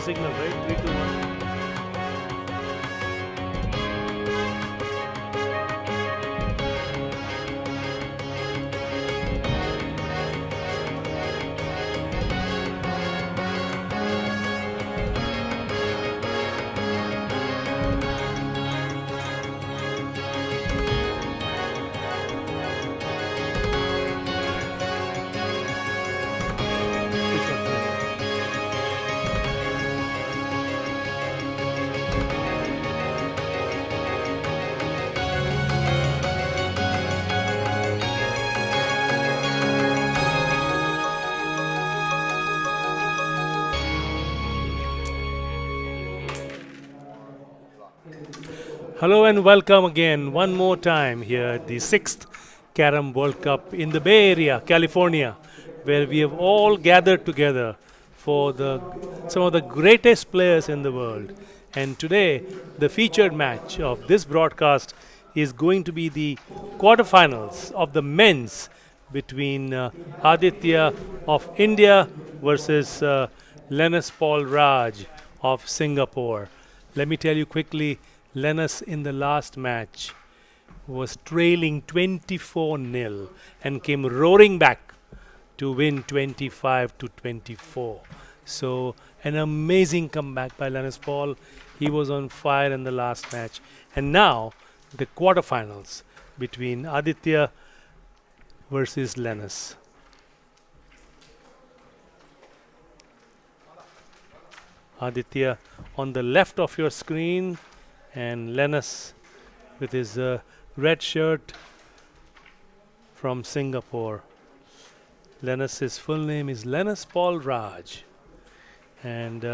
the signal, right? 3, 2, 1. Which one? Hello and welcome again, one more time here at the 6th Carrom World Cup in the Bay Area, California, where we have all gathered together for some of the greatest players in the world. And today, the featured match of this broadcast is going to be the quarterfinals of the men's between Aditya of India versus Lenus Paul Raj of Singapore. Let me tell you quickly, Lenus in the last match was trailing 24-0 and came roaring back to win 25-24. So an amazing comeback by Lenus Paul. He was on fire in the last match. And now the quarterfinals between Aditya versus Lenus. Aditya on the left of your screen, and Lenus with his red shirt from Singapore. Lenus's full name is Lenus Paul Raj, and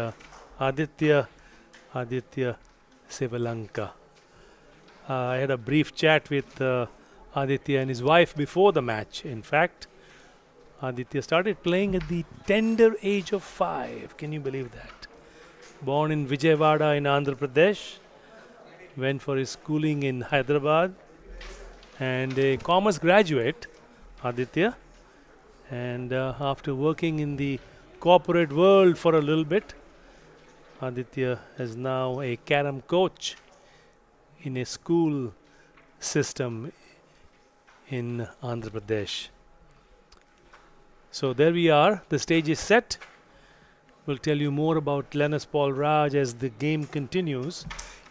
Aditya Sivalanka. I had a brief chat with Aditya and his wife before the match. In fact, Aditya started playing at the tender age of 5. Can you believe that? Born in Vijayawada in Andhra Pradesh, went for his schooling in Hyderabad, and a commerce graduate, Aditya. And after working in the corporate world for a little bit, Aditya is now a carrom coach in a school system in Andhra Pradesh. So there we are. The stage is set. We'll tell you more about Lenus Paul Raj as the game continues.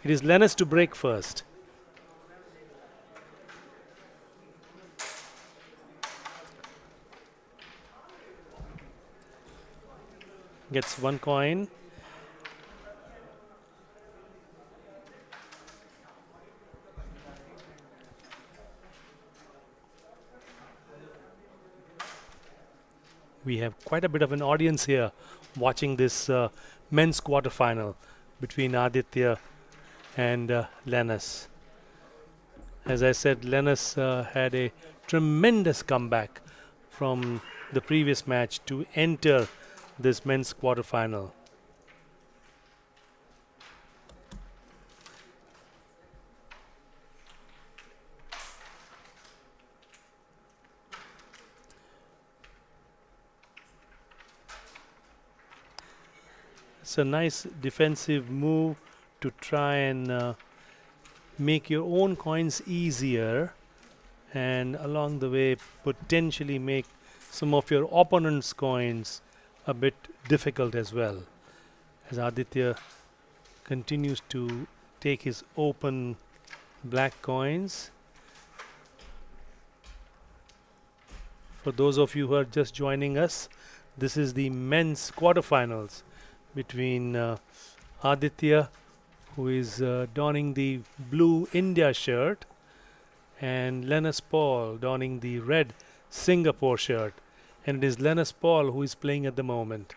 It is Lenus to break first. Gets 1 coin. We have quite a bit of an audience here watching this men's quarterfinal between Aditya and Lenus. As I said, Lenus had a tremendous comeback from the previous match to enter this men's quarterfinal. It's a nice defensive move to try and make your own coins easier, and along the way potentially make some of your opponent's coins a bit difficult as well, as Aditya continues to take his open black coins. For those of you who are just joining us, this is the men's quarterfinals between Aditya, who is donning the blue India shirt, and Lenus Paul donning the red Singapore shirt. And it is Lenus Paul who is playing at the moment.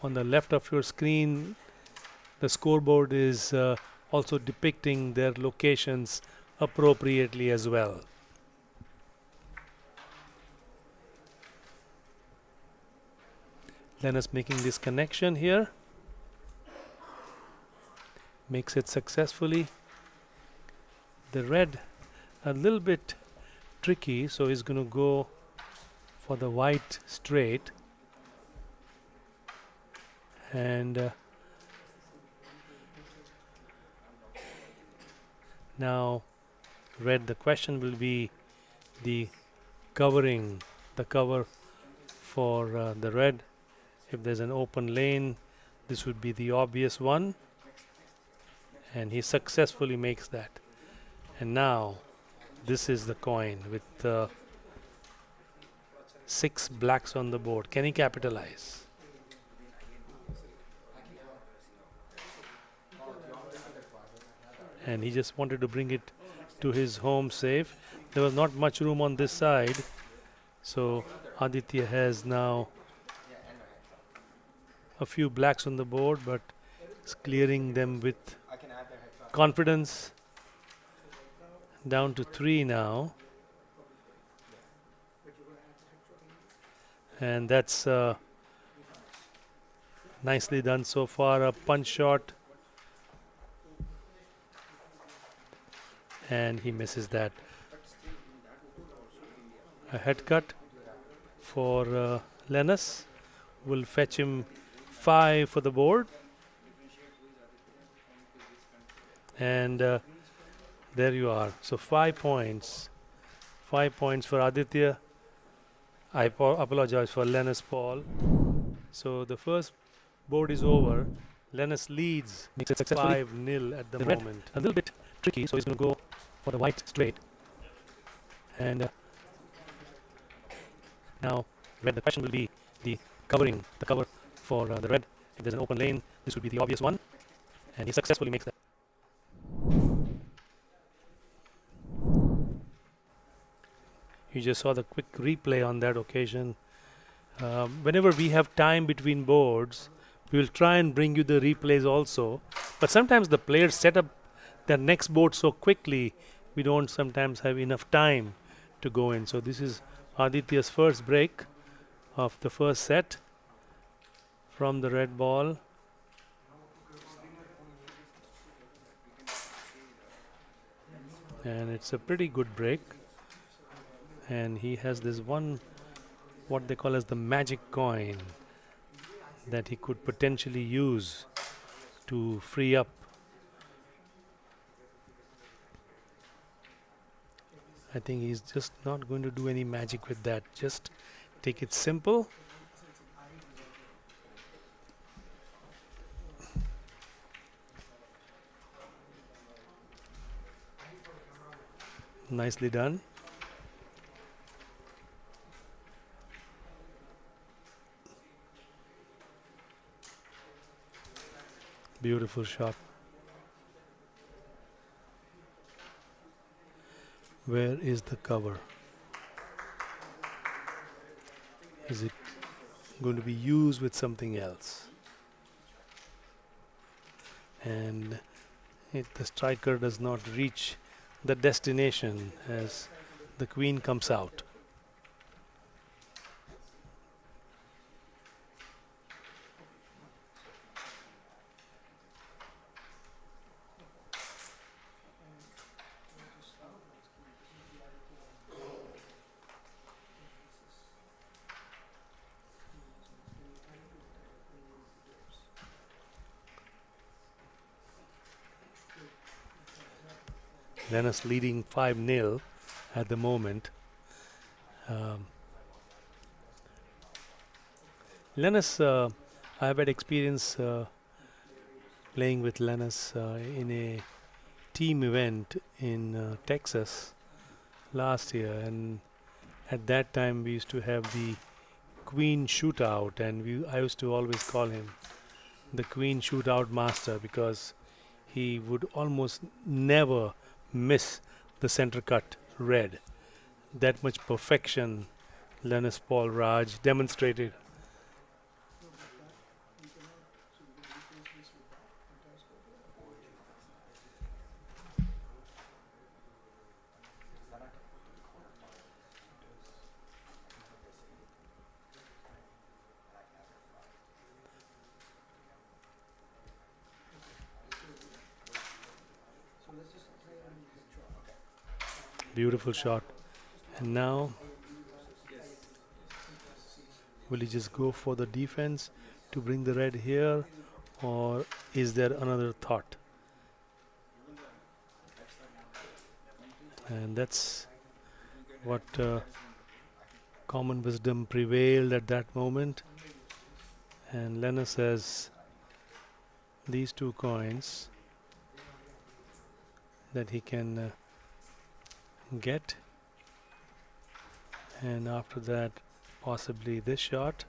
On the left of your screen, the scoreboard is also depicting their locations appropriately as well. Lenus making this connection here. Makes it successfully. The red a little bit tricky, so he's going to go for the white straight. And now red, the question will be the covering, the cover for the red. If there's an open lane, this would be the obvious one, and he successfully makes that. And now this is the coin with 6 blacks on the board. Can he capitalize? And he just wanted to bring it to his home safe. There was not much room on this side, so Aditya has now a few blacks on the board, but is clearing them with confidence. Down to 3 now, and that's nicely done so far. A punch shot, and he misses that. A head cut for Lenus will fetch him 5 for the board, and there you are. So 5 points. 5 points for Aditya. I apologize for Lenus Paul. So the first board is over. Lenus leads 5-0 at the moment. A little bit tricky, so he's going to go for the white straight. And now red, the question will be the covering, the cover for the red. If there's an open lane, this would be the obvious one, and he successfully makes that. You just saw the quick replay on that occasion. Whenever we have time between boards, we will try and bring you the replays also. But sometimes the players set up their next board so quickly, we don't sometimes have enough time to go in. So this is Aditya's first break of the first set from the red ball. And it's a pretty good break. And he has this one, what they call as the magic coin, that he could potentially use to free up. I think he's just not going to do any magic with that. Just take it simple. Nicely done. Beautiful shot. Where is the cover? Is it going to be used with something else? And the striker does not reach the destination as the queen comes out. Lenus leading 5-0 at the moment. Lenus, I have had experience playing with Lenus in a team event in Texas last year, and at that time we used to have the Queen Shootout, and I used to always call him the Queen Shootout Master because he would almost never miss the center cut red. That much perfection Lenus Paul Raj demonstrated. Beautiful shot. And now will he just go for the defense? to bring the red here, or is there another thought? And that's what common wisdom prevailed at that moment. And Lenus has these 2 coins that he can get, and after that possibly this shot.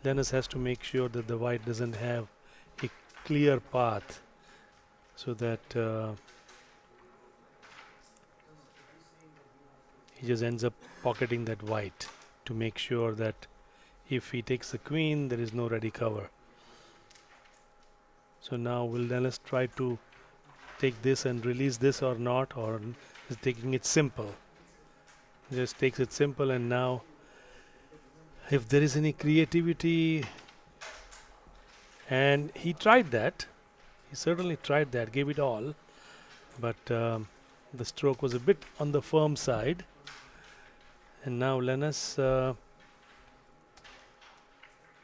Lenus has to make sure that the white doesn't have a clear path, so that he just ends up pocketing that white to make sure that if he takes the queen, there is no ready cover. So now will Lenus try to take this and release this or not, or is taking it simple? Just takes it simple, and now if there is any creativity, and he tried that, he certainly tried that, gave it all, but the stroke was a bit on the firm side, and now Lenus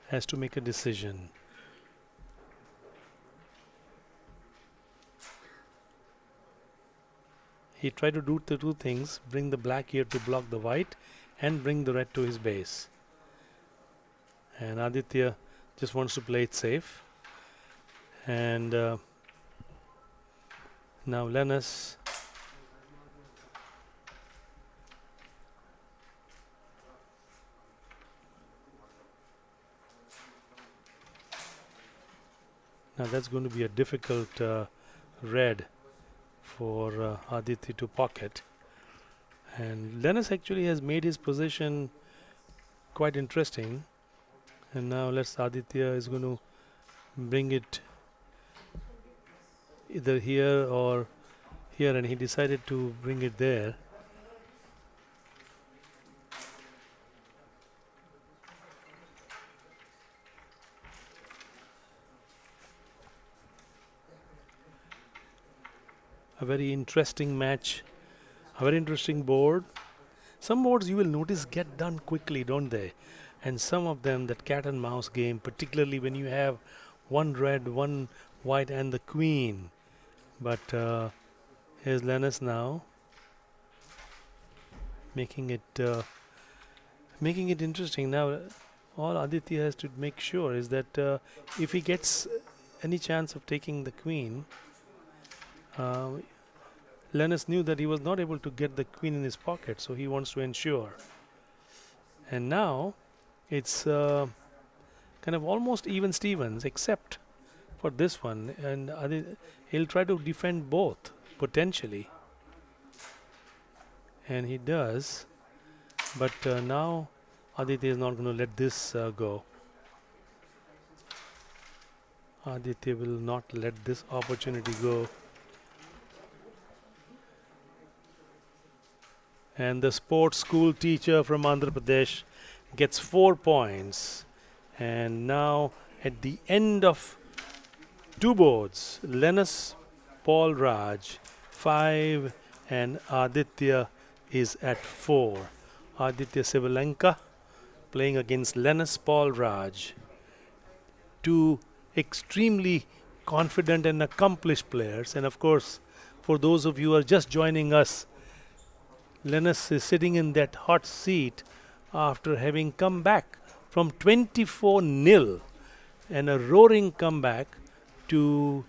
has to make a decision. He tried to do the 2 things, bring the black here to block the white and bring the red to his base. And Aditya just wants to play it safe. And now Lenus now that's going to be a difficult red for Aditya to pocket. And Lenus actually has made his position quite interesting. And now Aditya is going to bring it either here or here, and he decided to bring it there. A very interesting match, a very interesting board. Some boards you will notice get done quickly, don't they? And some of them, that cat and mouse game, particularly when you have 1 red, 1 white and the queen. But here's Lenus now making it interesting. Now all Aditya has to make sure is that if he gets any chance of taking the queen, Lenus knew that he was not able to get the queen in his pocket, so he wants to ensure. And now it's kind of almost even Stevens, except for this one, and he'll try to defend both potentially, and he does. But now Aditya is not going to let this go. Aditya will not let this opportunity go. And the sports school teacher from Andhra Pradesh gets 4 points. And now at the end of 2 boards, Lenus, Paul Raj 5 and Aditya is at 4. Aditya Sivalenka playing against Lenus, Paul Raj. 2 extremely confident and accomplished players. And of course, for those of you who are just joining us, Lenus is sitting in that hot seat after having come back from 24-0 and a roaring comeback to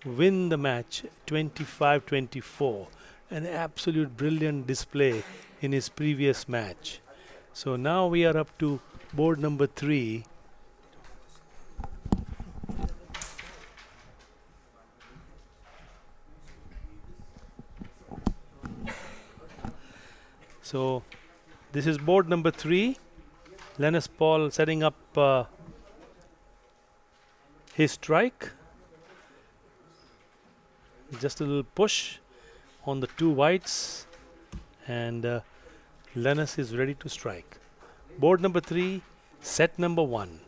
win the match 25-24. An absolute brilliant display in his previous match. So now we are up to board number 3. So this is board number 3. Lenus Paul setting up his strike. Just a little push on the 2 whites, and Lenus is ready to strike. Board number 3, set number 1.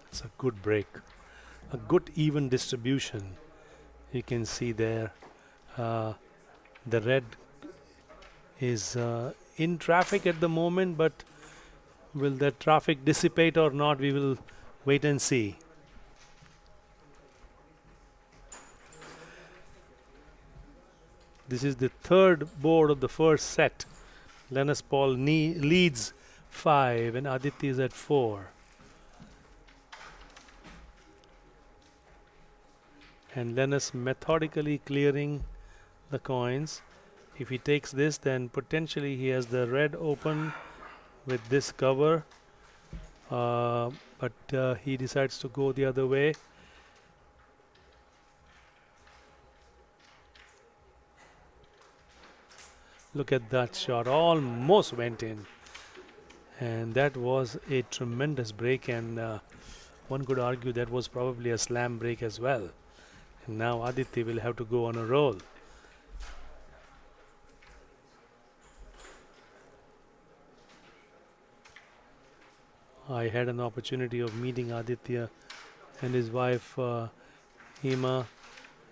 It's a good break, a good even distribution. You can see there Uh, the red is in traffic at the moment, but will the traffic dissipate or not? We will wait and see. This is the third board of the first set. Lenus Paul leads 5 and Aditya is at 4. And Lenus methodically clearing the coins. If he takes this, then potentially he has the red open with this cover. But he decides to go the other way. Look at that shot, almost went in. And that was a tremendous break, and one could argue that was probably a slam break as well. And now Aditya will have to go on a roll. I had an opportunity of meeting Aditya and his wife Hema,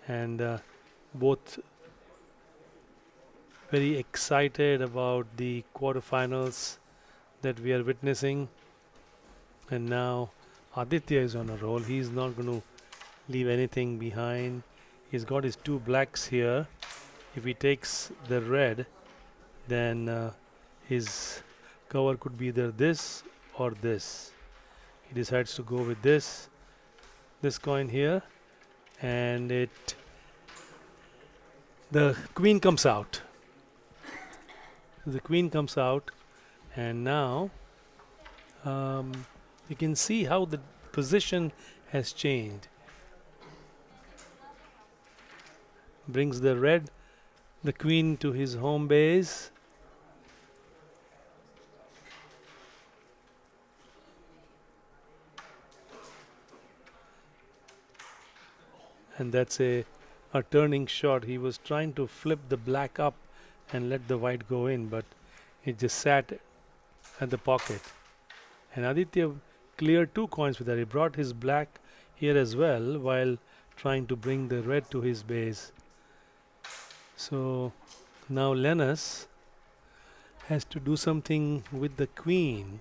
and both very excited about the quarterfinals that we are witnessing. And now Aditya is on a roll. He's not going to leave anything behind. He's got his 2 blacks here. If he takes the red, then his cover could be either this or this. He decides to go with this coin here, and the queen comes out. The queen comes out, and now you can see how the position has changed. Brings the queen to his home base. And that's a turning shot. He was trying to flip the black up and let the white go in, but it just sat at the pocket. And Aditya cleared 2 coins with that. He brought his black here as well while trying to bring the red to his base. So now Lenus has to do something with the queen.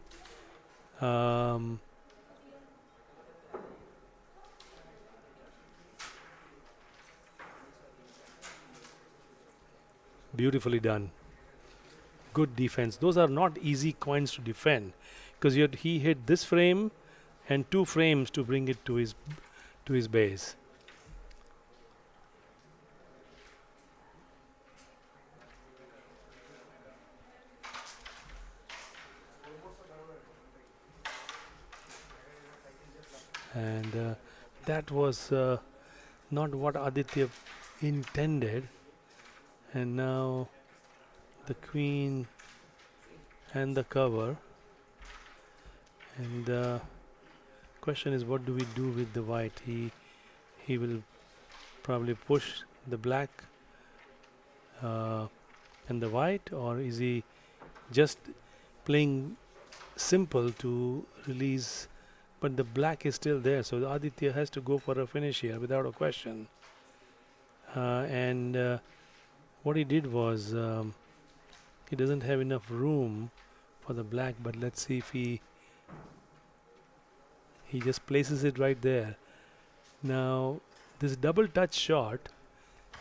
Beautifully done. Good defense. Those are not easy coins to defend, because he hit this frame and 2 frames to bring it to his base. And that was not what Aditya intended. And now the queen and the cover. And the question is, what do we do with the white? He will probably push the black and the white, or is he just playing simple to release? But the black is still there, so Aditya has to go for a finish here without a question. And what he did was, he doesn't have enough room for the black, but let's see if he just places it right there. Now this double touch shot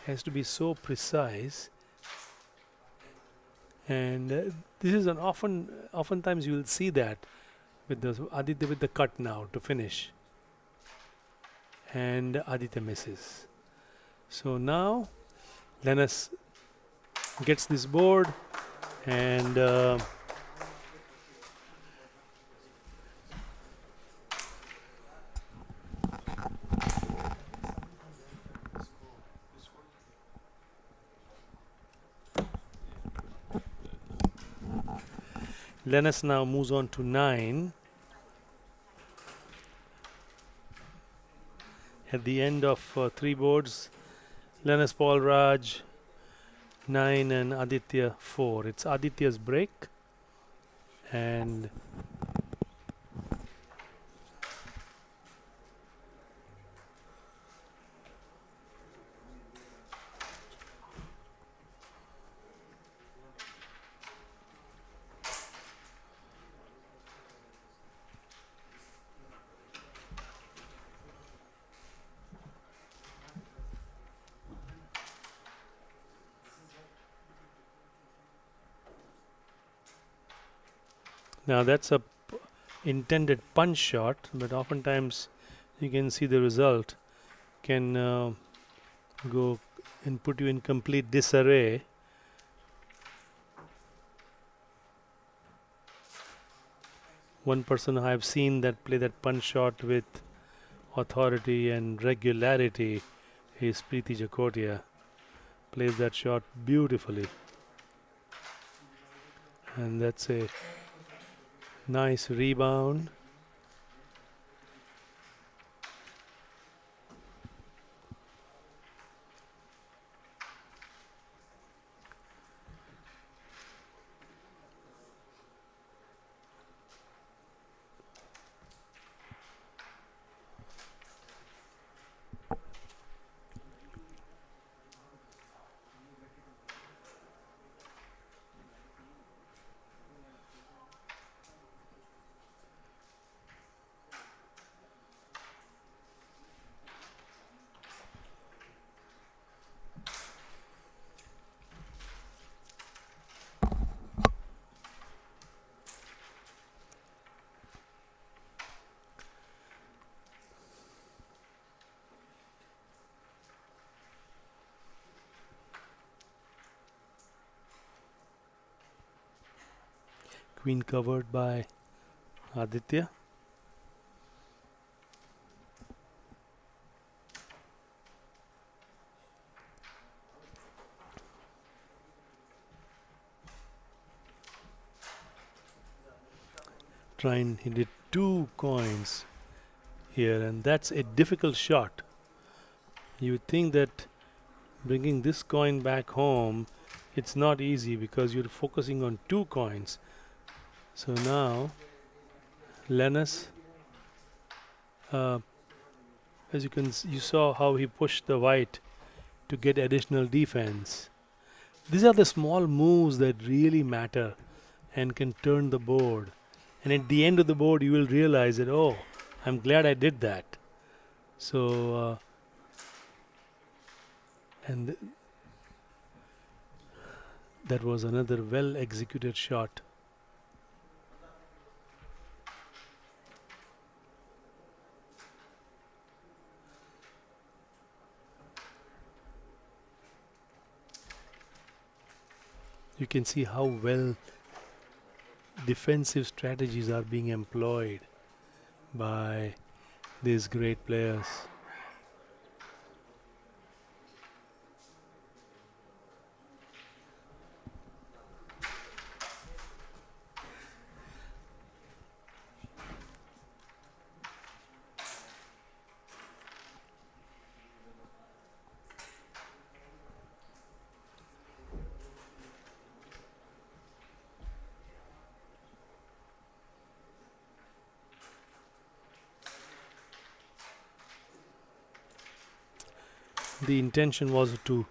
has to be so precise, and this is oftentimes you will see that with the Aditya with the cut now to finish, and Aditya misses. So now Lenus gets this board, and Lenus now moves on to 9. At the end of 3 boards, Lenus Paul Raj 9 and Aditya 4. It's Aditya's break, and Now that's a intended punch shot, but oftentimes you can see the result can go and put you in complete disarray. One person I've seen that play that punch shot with authority and regularity is Preeti Jakotia. Plays that shot beautifully. And that's a nice rebound. Queen covered by Aditya. He did 2 coins here, and that's a difficult shot. You would think that bringing this coin back home, it's not easy because you're focusing on 2 coins. So now Lenus, as you saw how he pushed the white to get additional defense. These are the small moves that really matter and can turn the board. And at the end of the board, you will realize that, oh, I'm glad I did that. So, and that was another well executed shot. You can see how well defensive strategies are being employed by these great players. The intention was to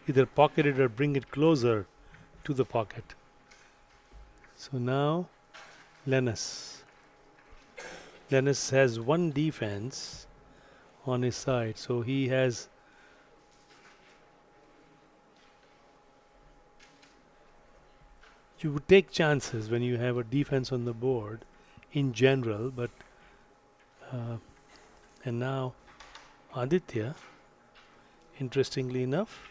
either pocket it or bring it closer to the pocket. So now Lenus has 1 defense on his side, so he has you would take chances when you have a defense on the board in general, but and now Aditya, interestingly enough,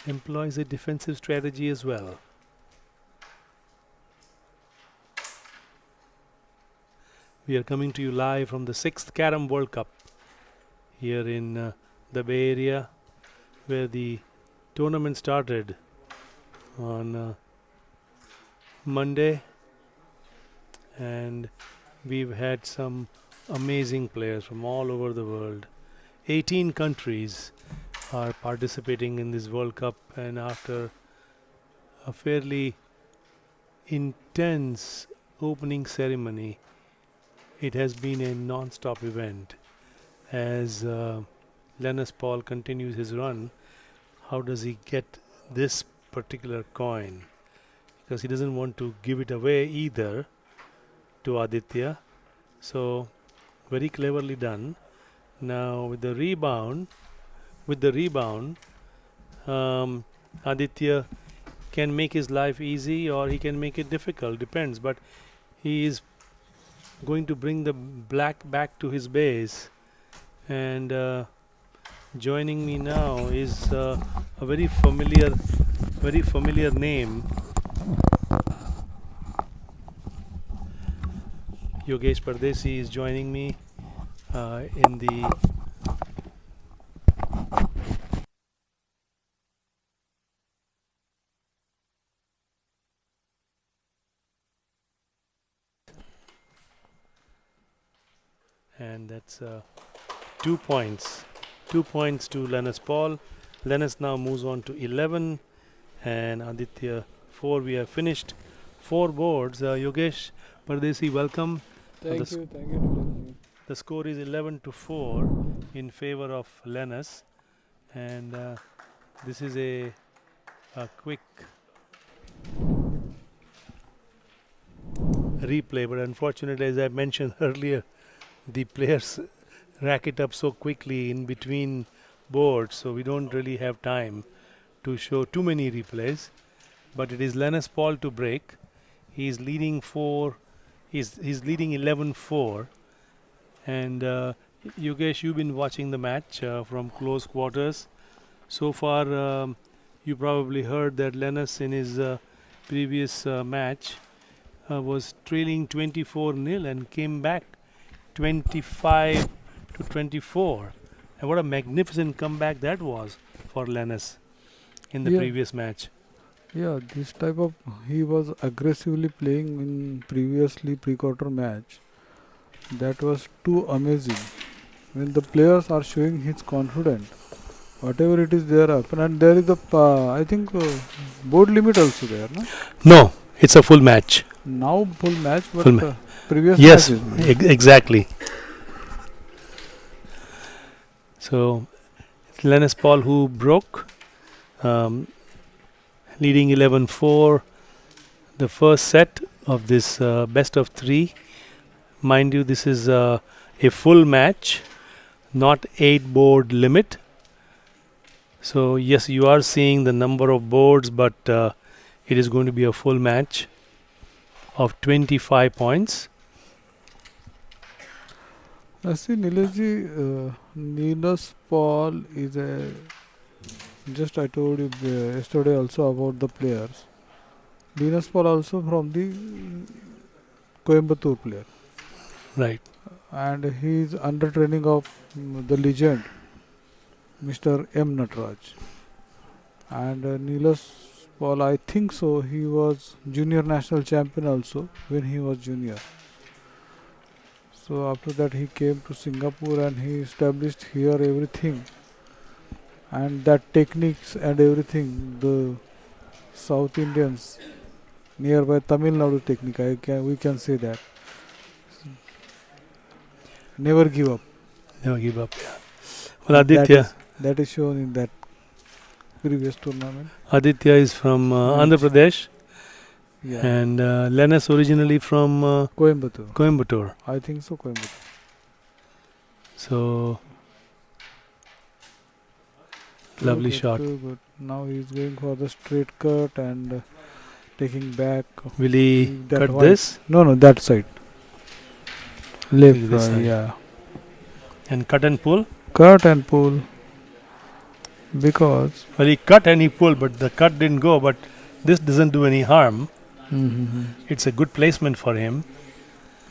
employs a defensive strategy as well. We are coming to you live from the 6th Carrom World Cup here in the Bay Area, where the tournament started on Monday, and we've had some amazing players from all over the world. 18 countries are participating in this World Cup, and after a fairly intense opening ceremony, it has been a non-stop event. As Lenus Paul continues his run, how does he get this particular coin? Because he doesn't want to give it away either to Aditya. So very cleverly done. Now with the rebound, Aditya can make his life easy or he can make it difficult, depends. But he is going to bring the black back to his base. And joining me now is a very familiar name. Yogesh Pardesi is joining me in the and that's 2 points. 2 points to Lenus Paul. Lenus now moves on to 11 and Aditya 4. We have finished 4 boards. Yogesh Pardesi, welcome. Thank you. The score is 11-4 in favor of Lenus, and this is a quick replay. But unfortunately, as I mentioned earlier, the players rack it up so quickly in between boards, so we don't really have time to show too many replays. But it is Lenus Paul to break. He's leading 4. He's leading 11-4. And Yogesh, you've been watching the match from close quarters. So far, you probably heard that Lenus in his previous match was trailing 24-0 and came back 25-24. And what a magnificent comeback that was for Lenus in the previous match. Yeah, this type of he was aggressively playing in previously pre-quarter match. That was too amazing. When the players are showing his confidence, whatever it is there happen, and there is a I think board limit also there, no? No, it's a full match. Now full match, but Full previous yes, matches. exactly. So it's Lenus Paul who broke, leading 11-4. The first set of this best of 3. Mind you, this is a full match, not 8 board limit. So yes, you are seeing the number of boards, but it is going to be a full match of 25 points. I see Nilesh, Lenus Paul is a. Just I told you yesterday also about the players. Lenus Paul also from the Coimbatore player. Right. And he is under training of the legend, Mr. M. Nataraj. And Lenus Paul, I think so, he was junior national champion also when he was junior. So after that he came to Singapore and he established here everything. And that techniques and everything, the South Indians nearby Tamil Nadu technique, we can say that. Never give up. Never give up. Yeah. Well, Aditya. That is shown in that previous tournament. Aditya is from Andhra Pradesh. Yeah. And Lenus originally from Coimbatore. I think so, Coimbatore. So lovely shot. Too good. Now he is going for the straight cut and taking back. Will he cut white. this? No, that side. Left, This side. yeah. And cut and pull? Cut and pull. Because. Well, he cut and he pulled, but the cut didn't go. But this doesn't do any harm. It's a good placement for him.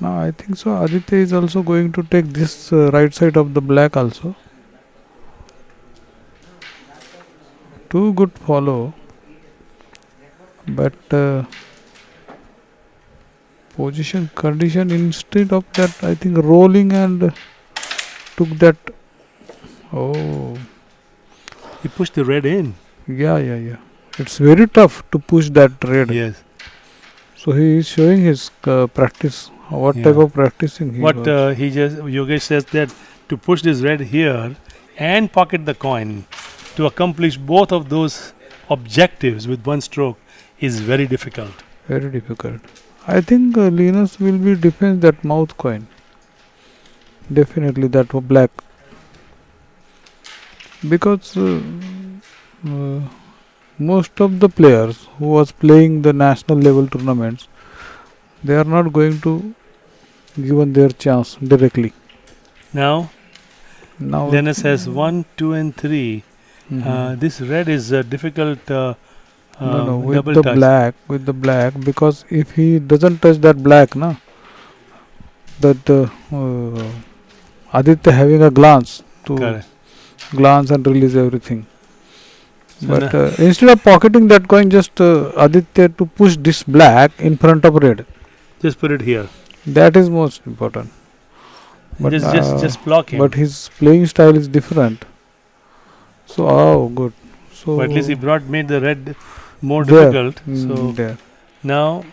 No, I think so. Aditya is also going to take this right side of the black also. Too good follow. But position condition, instead of that, I think rolling and took that. Oh. He pushed the red in. Yeah. It's very tough to push that red. Yes. So he is showing his practice. What type of practicing he was. Yogesh says that to push this red here and pocket the coin, to accomplish both of those objectives with one stroke is very difficult. Very difficult. I think Lenus will be defense that mouth coin. Definitely that black. Because most of the players who was playing the national level tournaments, they are not going to given their chance directly. Now, Now, Lenus has 1, 2, and 3. This red is a difficult no, double touch. with the black, because if he doesn't touch that black, na, that Aditya having a Correct. glance and release everything. So But now, instead of pocketing that coin, just Aditya to push this black in front of red. just put it here. That is most important. But Just block him. but his playing style is different. So good. So But at least he made the red more there, difficult. So there. now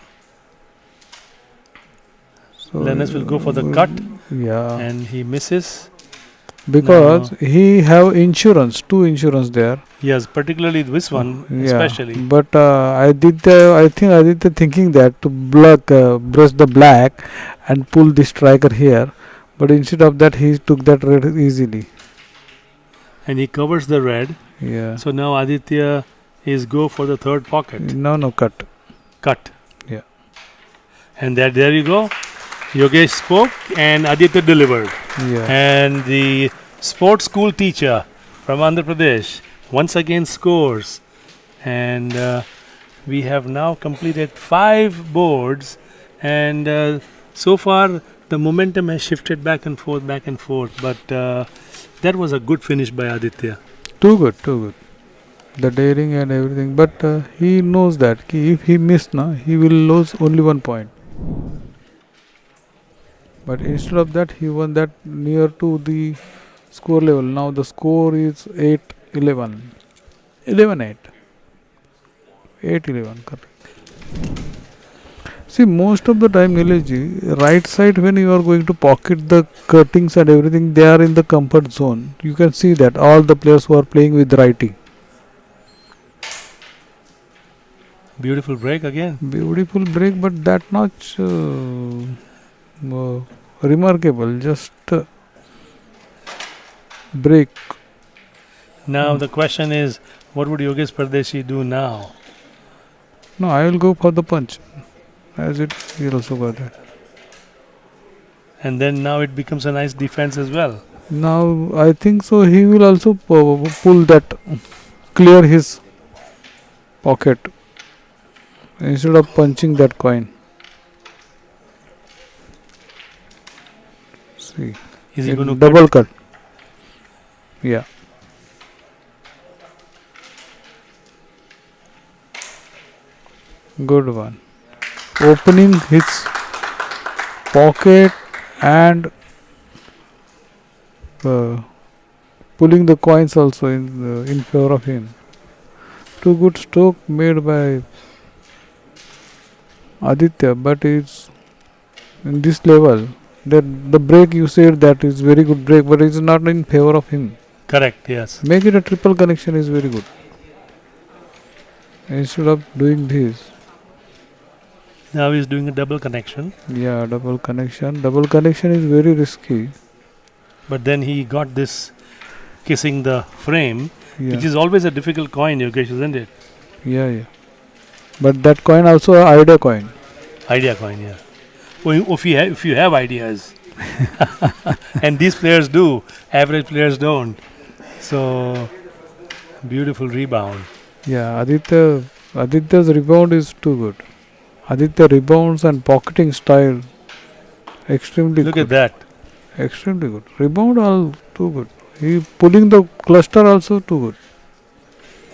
So Lenus will go for the cut, yeah, and he misses. because Now, he have insurance, two insurance there. yes, particularly this one, Yeah, especially. but I think Aditya thinking that to brush the black and pull the striker here, but instead of that he took that red easily. And he covers the red. Yeah. So now Aditya is go for the third pocket. No, cut. Cut. Yeah. And there you go. Yogesh spoke and Aditya delivered. Yeah. And the sports school teacher from Andhra Pradesh once again scores. And we have now completed 5 boards. And so far, the momentum has shifted back and forth, back and forth. But that was a good finish by Aditya. Too good, too good. The daring and everything, but he knows that if he missed, na, he will lose only 1 point. But instead of that, he won that near to the score level. Now the score is 8-11. 11-8. 8-11, correct. See, most of the time, Nilesh, right side when you are going to pocket the cuttings and everything, they are in the comfort zone. You can see that all the players who are playing with righty. Beautiful break again. Beautiful break, but that much remarkable. Just break. Now the question is, what would Yogesh Pardeshi do now? No, I will go for the punch. As it, he also got that. And then now it becomes a nice defense as well. Now I think so. He will also pull that, clear his pocket instead of punching that coin. See, Is he going to double cut? Yeah. Good one. Opening his pocket and pulling the coins also in favor of him. Too good stroke made by Aditya, but it's in this level that the break you said that is very good break, but it's not in favor of him. Correct, yes. Make it a triple connection is very good. Instead of doing this, Now he's doing a double connection. yeah, double connection. Double connection is very risky. But then he got this kissing the frame, Yeah, which is always a difficult coin, Yogesh, isn't it? yeah. But that coin also a idea coin. Idea coin, yeah. Well, if you have ideas, and these players do, average players don't. So beautiful rebound. Yeah, Aditya's rebound is too good. Aditya rebounds and pocketing style extremely Look good. at that. Extremely good. Rebound all too good. He pulling the cluster also too good.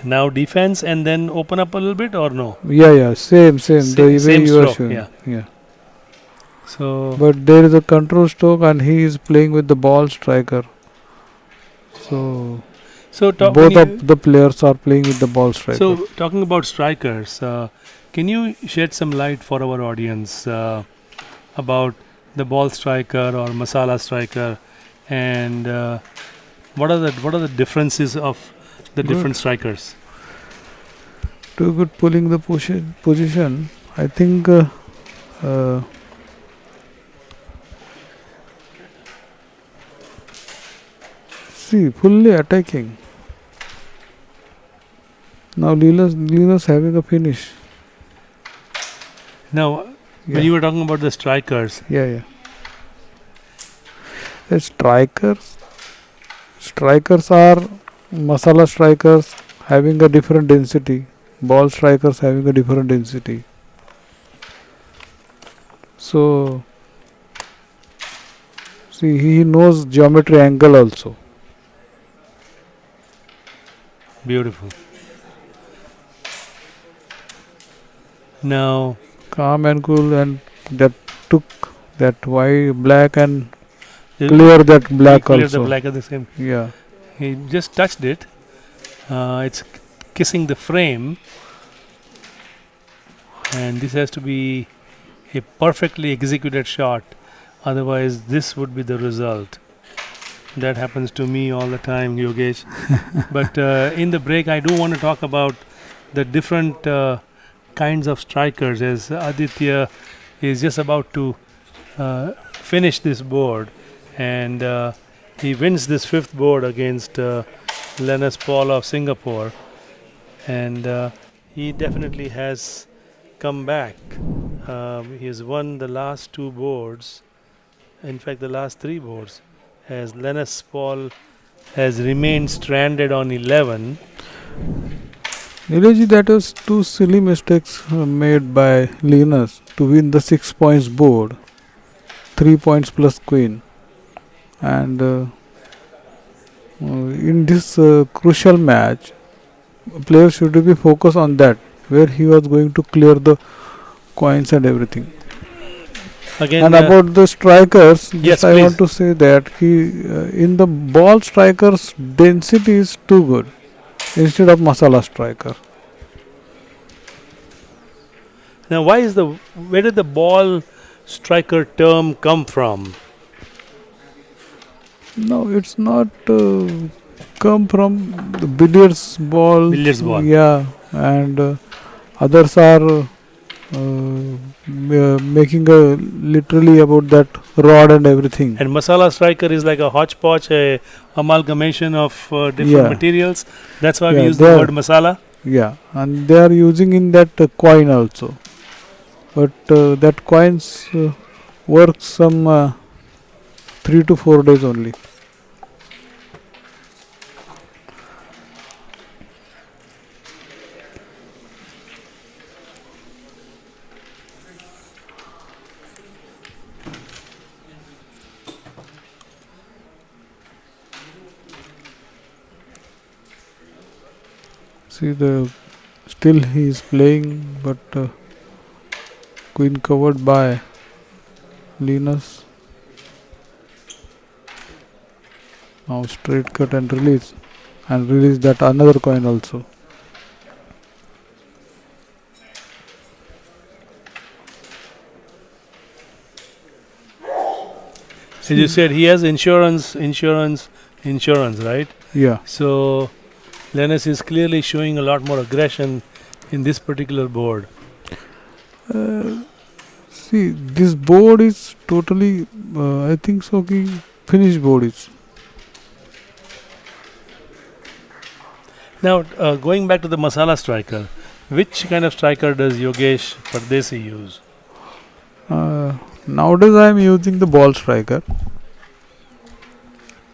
Now defense and then open up a little bit or no? Yeah, same. The way Same you are stroke, showing. Yeah. So But there is a control stroke and he is playing with the ball striker. So both of the players are playing with the ball striker. So talking about strikers, can you shed some light for our audience about the ball striker or masala striker, and what are the differences of the different strikers? Too good pulling the position. I think see, fully attacking. Now Lenus having a finish. Now, Yeah. when you were talking about the strikers, Yeah. The strikers are masala strikers having a different density. Ball strikers having a different density. So see, he knows geometry angle also. beautiful. Now, Calm and cool, and that took that white, black, and he clear that black cleared the also. black at the same. Yeah. He just touched it. It's kissing the frame, and this has to be a perfectly executed shot. Otherwise, this would be the result. That happens to me all the time, Yogesh. But in the break, I do want to talk about the different kinds of strikers, as Aditya is just about to finish this board, and he wins this fifth board against Lenus Paul of Singapore, and he definitely has come back. He has won the last two boards, in fact, the last three boards, as Lenus Paul has remained stranded on 11. Nileji, that was two silly mistakes made by Lenus to win the 6 points board, 3 points plus queen, and in this crucial match, players should be focused on that, where he was going to clear the coins and everything. Again, And about the strikers, yes, I please. want to say that he in the ball strikers density is too good instead of masala striker. Now, where did the ball striker term come from? No, it's not come from the billiards ball. Billiards ball. Yeah, and others are making a literally about that rod and everything. And masala striker is like a hodgepodge, a amalgamation of different Yeah. materials. That's why we Yeah, use the there- word masala. Yeah, and they are using in that coin also. But that coins works some 3 to 4 days only. See, the still he is playing, but queen covered by Lenus. Now straight cut and release that another coin also. As you said, he has insurance, right? Yeah. So Lenus is clearly showing a lot more aggression in this particular board. See, this board is totally, I think so, finished board is. Now, going back to the masala striker, which kind of striker does Yogesh Pardesi use? Nowadays I am using the ball striker.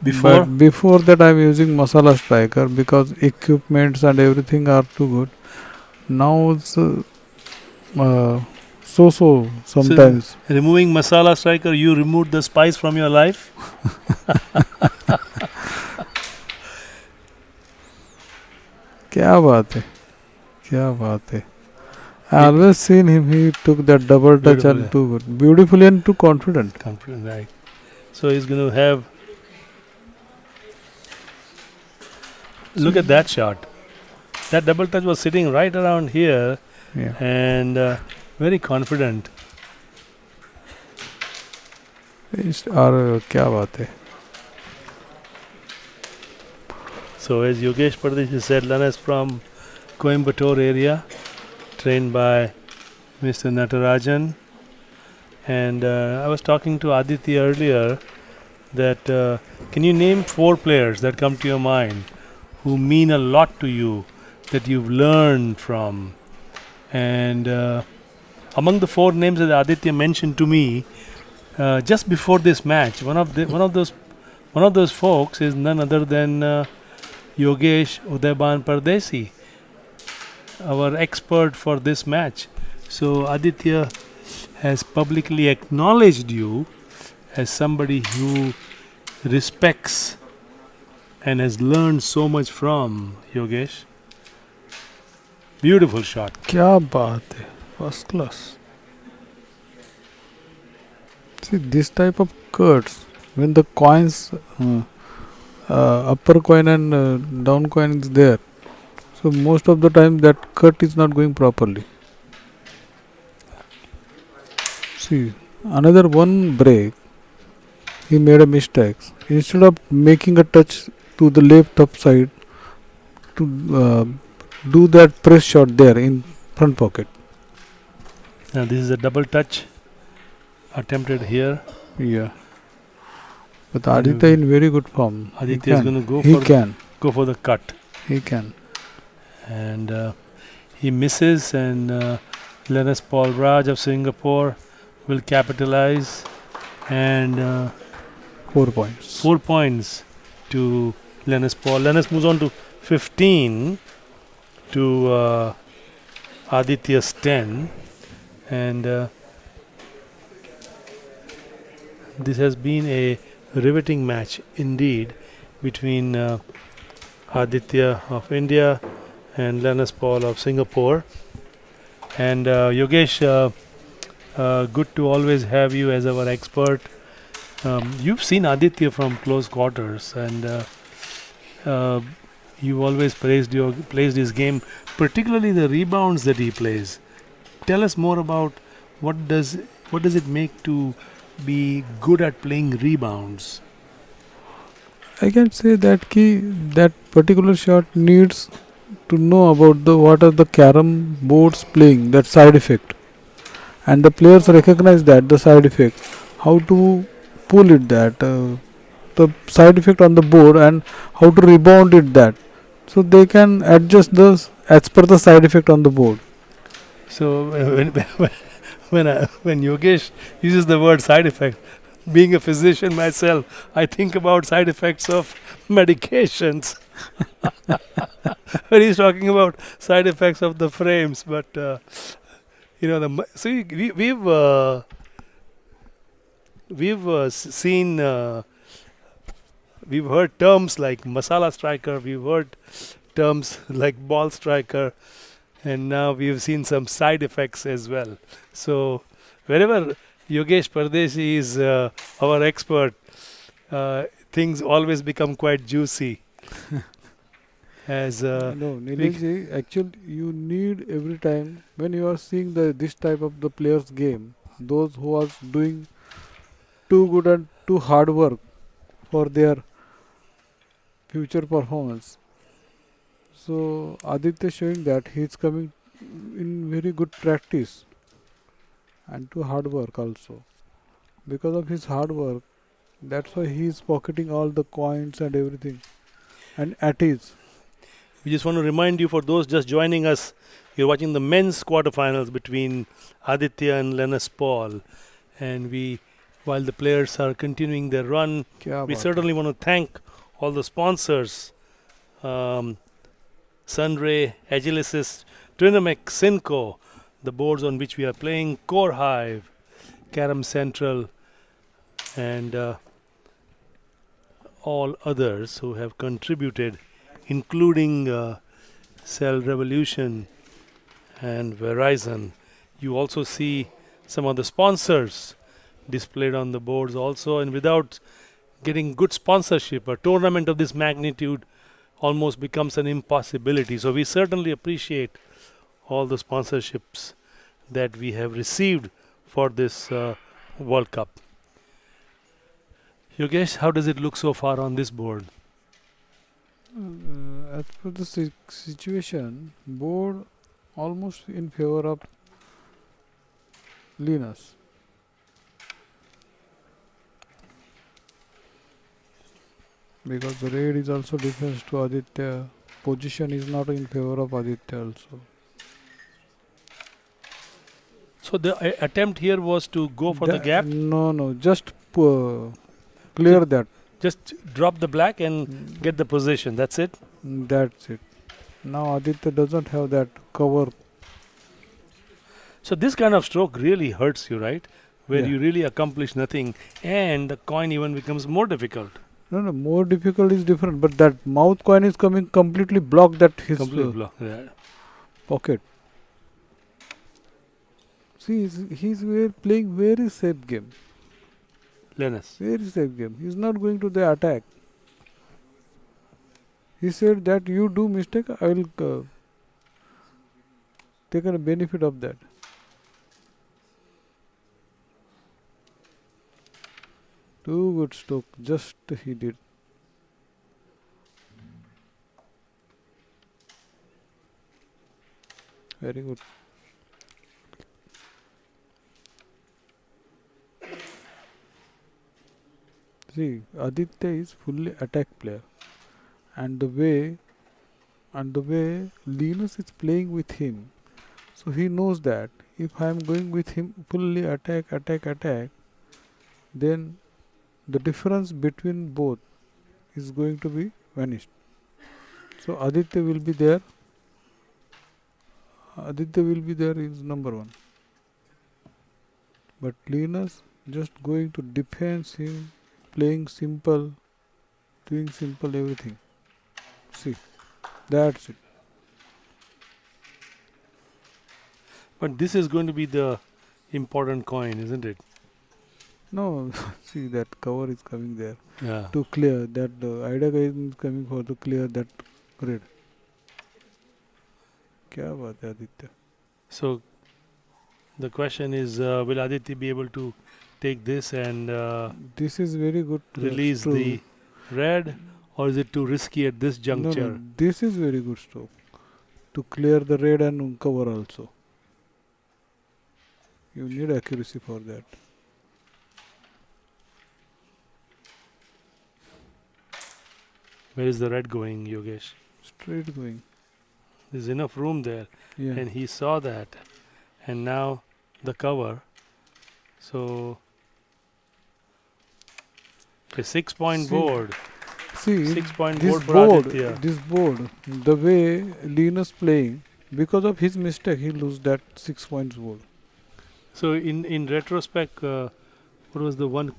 Before? But before that I am using masala striker because equipments and everything are too good. Now it's so sometimes. Removing masala striker, you removed the spice from your life? क्या बात है. I always seen him. He took that double touch Beautiful, and too good, beautifully and too confident. Confident, right. So he's going to have. Look at that shot. That double touch was sitting right around here, Yeah. and very confident. और क्या बात है. So as Yogesh Pardesi said, Lenus from Coimbatore area, trained by Mr. Natarajan. And I was talking to Aditya earlier that can you name 4 players that come to your mind who mean a lot to you that you've learned from? And among the four names that Aditya mentioned to me just before this match, one of those folks is none other than Yogesh Udayban Pardesi, our expert for this match. So Aditya has publicly acknowledged you as somebody who respects and has learned so much from Yogesh. Beautiful shot. क्या बात है, first class. See this type of cuts when the coins upper coin and down coin is there. So most of the time that cut is not going properly. See another one break. He made a mistake. Instead of making a touch to the left up side to do that press shot there in front pocket. Now this is a double touch attempted here. Yeah. But Aditya in very good form. Aditya is going to go for the cut. He can. And he misses, and Lenus Paul Raj of Singapore will capitalize, and 4 points. 4 points to Lenus Paul. Lenus moves on to 15 to Aditya's 10, and this has been a riveting match indeed between Aditya of India and Lenus Paul of Singapore. And Yogesh, good to always have you as our expert. You've seen Aditya from close quarters, and you've always praised his game, particularly the rebounds that he plays. Tell us more about what does it make to be good at playing rebounds? I can say that that particular shot needs to know about what are the carrom boards playing, that side effect, and the players recognize that the side effect, how to pull it, that the side effect on the board, and how to rebound it, that so they can adjust this as per the side effect on the board. So when Yogesh uses the word side effect, being a physician myself, I think about side effects of medications. When he's talking about side effects of the frames, but we've heard terms like masala striker, we've heard terms like ball striker, and now we've seen some side effects as well. So wherever Yogesh Pardesi is our expert, things always become quite juicy. No, Nilesh, actually you need every time when you are seeing this type of the players game, those who are doing too good and too hard work for their future performance. So Aditya showing that he is coming in very good practice and to hard work also. Because of his hard work, that's why he is pocketing all the coins and everything, and at ease. We just want to remind you, for those just joining us, you're watching the men's quarterfinals between Aditya and Lenus Paul, and while the players are continuing their run, we certainly want to thank all the sponsors, Sunray, Agilicis, Trinamic, SYNCO, the boards on which we are playing, Core Hive, Carrom Central, and all others who have contributed, including Cell Revolution and Verizon. You also see some of the sponsors displayed on the boards also, and without getting good sponsorship, a tournament of this magnitude almost becomes an impossibility. So we certainly appreciate all the sponsorships that we have received for this World Cup. Yogesh, how does it look so far on this board? As per the situation, board almost in favor of Lenus. Because the red is also defense to Aditya, position is not in favor of Aditya also. So the attempt here was to go for the gap, No, just Ju- clear that. just drop the black and Mm, get the position. That's it. That's it. Now Aditya doesn't have that cover. So this kind of stroke really hurts you, right? Where Yeah. you really accomplish nothing and the coin even becomes more difficult. No, more difficult is different. But that mouth coin is coming completely blocked that his Complete block. Yeah. pocket. See, he's playing very safe game. Lenus. Very safe game. He's not going to the attack. He said that you do mistake, I will take a benefit of that. Too good stroke. Just he did. Very good. See, Aditya is fully attack player, and the way Lenus is playing with him, so he knows that if I am going with him fully attack, then the difference between both is going to be vanished. So Aditya will be there. Aditya will be there is number one. But Lenus just going to defense him, playing simple, doing simple everything. See, that's it. But this is going to be the important coin, isn't it? No, see that cover is coming there Yeah. to clear that the idea guy is coming for to clear that red. क्या बात है Aditya? So the question is, will Aditya be able to take this and This is very good. release stroke. the red, or is it too risky at this juncture? No, this is very good stroke to clear the red and cover also. You need accuracy for that. Where is the red going, Yogesh? Straight going. There's enough room there, Yeah. and he saw that, and now the cover. So a 6-point See, board. See, 6-point this board for board, Aditya. this board, the way Lenus playing, because of his mistake, he lose that 6 points board. So in retrospect, what was the one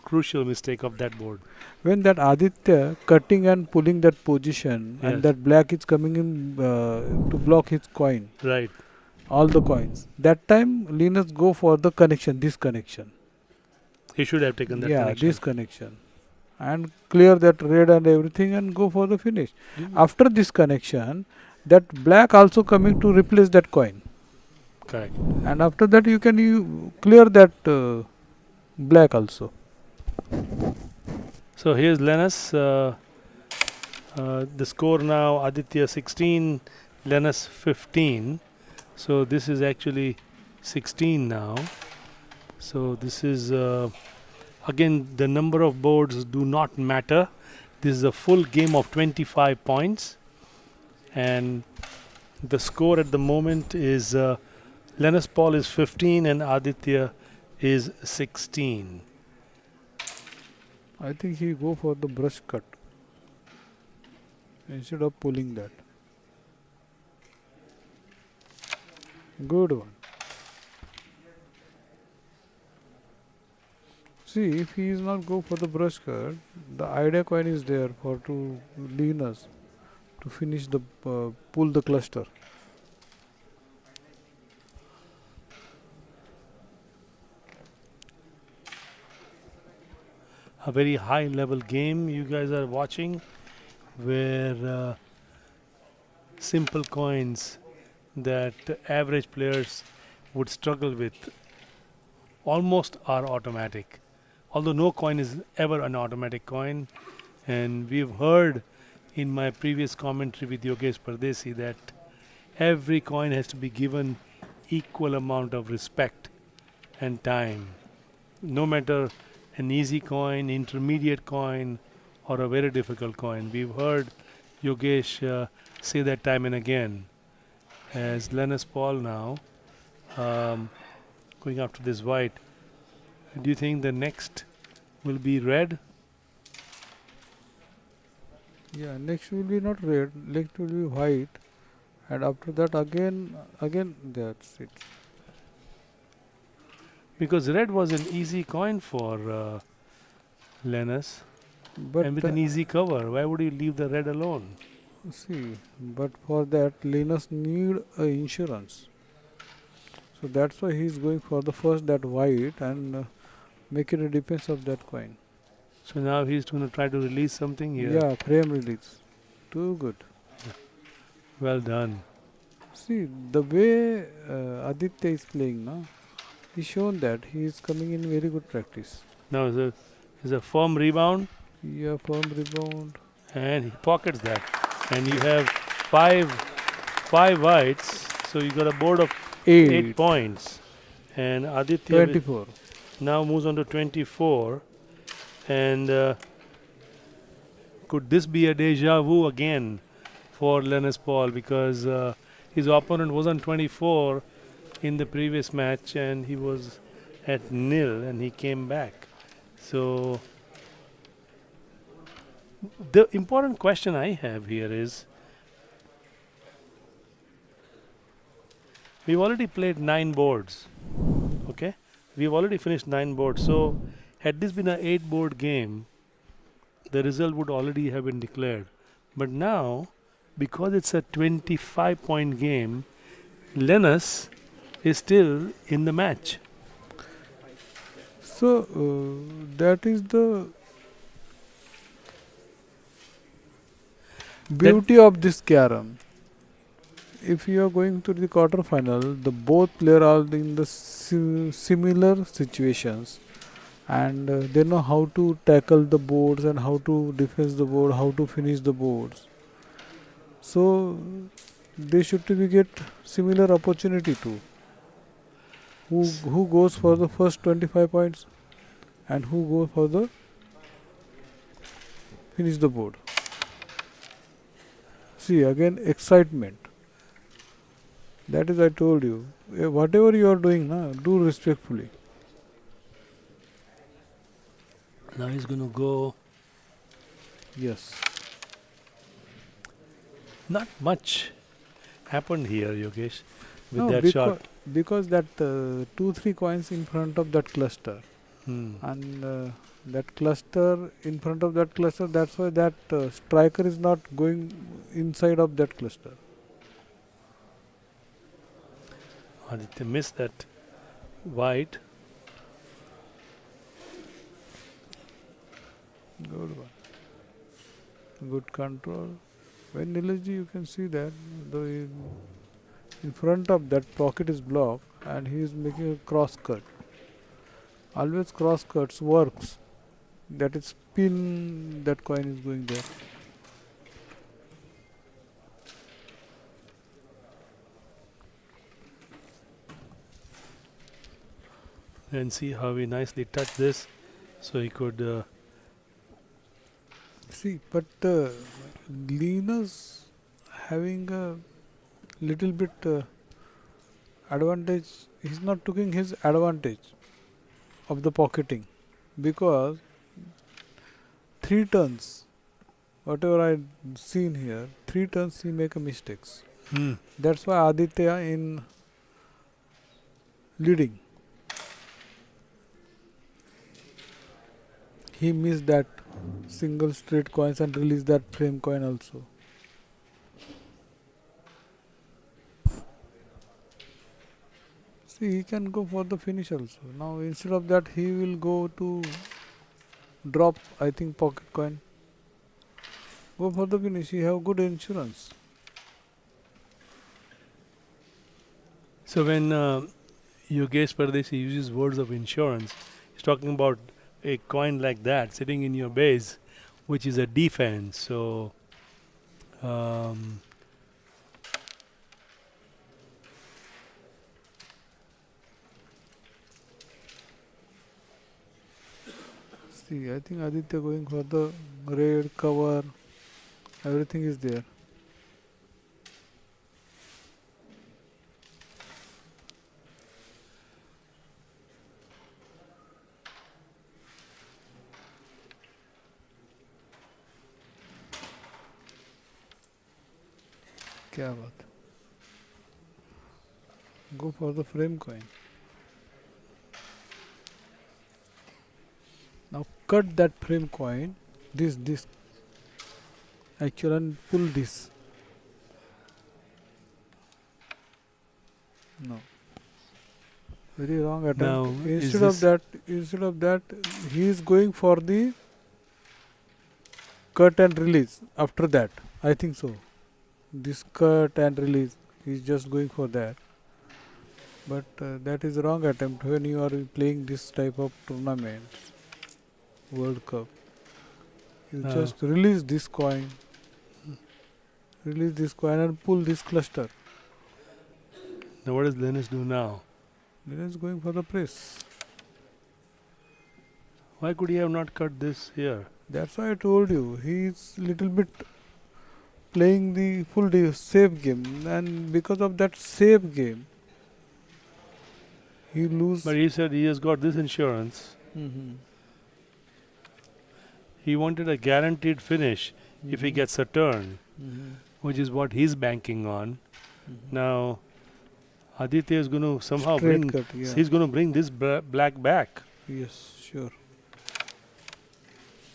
crucial mistake of that board? When that Aditya cutting and pulling that position, Yes. and that black is coming in to block his coin, Right. all the coins. That time, Lenus go for the connection, this connection. He should have taken that Yeah, connection. this connection. And clear that red and everything and go for the finish. After this connection, that black also coming to replace that coin. Correct. And after that you can clear that black also. So here's Lenus. The score now: Aditya 16, Lenus 15. So this is actually 16 now. So this is again, the number of boards do not matter. This is a full game of 25 points, and the score at the moment is Lenus Paul is 15 and Aditya is 16. I think he go for the brush cut instead of pulling that. Good one. See, if he is not go for the brush cut, the idea coin is there for to Lenus to finish the pull the cluster. A very high level game you guys are watching, where simple coins that average players would struggle with almost are automatic, although no coin is ever an automatic coin. And we've heard in my previous commentary with Yogesh Pardesi that every coin has to be given equal amount of respect and time, no matter an easy coin, intermediate coin, or a very difficult coin. We've heard Yogesh say that time and again. As Lenus Paul now um, going after this white. Do you think the next will be red? Yeah, next will be not red, next will be white, and after that again that's it. Because red was an easy coin for Lenus But and with an easy cover. Why would you leave the red alone? see, but for that Linus need a insurance. So that's why he's going for the first that white and make it a defense of that coin. So now he's going to try to release something here. Yeah, frame release. Too good. Well done. See, the way Aditya is playing now, he's shown that he is coming in very good practice. Now is a firm rebound Yeah, firm rebound. and he pockets that. And you have five whites. So you got a board of 8 points. And Aditya 24. now moves on to 24. And could this be a deja vu again for Lenus Paul? Because his opponent was on 24 in the previous match and he was at nil and he came back. So the important question I have here is we've already played 9 boards. Okay? We've already finished 9 boards. So had this been an 8 board game, the result would already have been declared. But now, because it's a 25-point game, Lenus is still in the match. So that is the beauty of this Carrom. If you are going to the quarter final, the both player are in the similar situations, and they know how to tackle the boards and how to defend the board, how to finish the boards. So they should to be get similar opportunity too. Who goes for the first 25 points and who goes for the finish the board. See again excitement. That is I told you. Whatever you are doing, do respectfully. Now he's going to go. Yes. Not much happened here, Yogesh, with No, that shot. because that 2-3 coins in front of that cluster, Hmm. and that cluster in front of that cluster. That's why that striker is not going inside of that cluster. Aditya missed that white. Good one. Good control. When Nilesh ji, you can see that the in front of that pocket is blocked and he is making a cross cut. Always cross cuts works. That is spin, that coin is going there. And see how he nicely touched this so he could. See, but Linus having a little bit advantage. He's not taking his advantage of the pocketing because 3 turns, whatever I seen here, 3 turns he make a mistakes. That's why Aditya in leading. He missed that single straight coins and released that frame coin also. See, he can go for the finish also. Now instead of that, he will go to drop, I think, pocket coin. Go for the finish. He have good insurance. So when Yogesh Pardesi uses words of insurance, he's talking about a coin like that sitting in your base, which is a defense. So See, I think Aditya going for the red cover Everything is there. क्या बात. Go for the frame coin. Now cut that frame coin. This actually, and pull this. No. Very wrong attempt. Now, is Instead of that, he is going for the cut and release. After that, I think so. This cut and release, he's just going for that. But that is wrong attempt when you are playing this type of tournaments, World Cup. You just release this coin, and pull this cluster. Now what does Lenus do now? Lenus is going for the press. Why could he have not cut this here? That's why I told you, he is little bit playing the full safe game, and because of that safe game, he lose. But he said he has got this insurance. He wanted a guaranteed finish if he gets a turn, which is what he's banking on. Now, Aditya is going to somehow Straight cut, yeah. he's going to bring this black back. Yes, sure.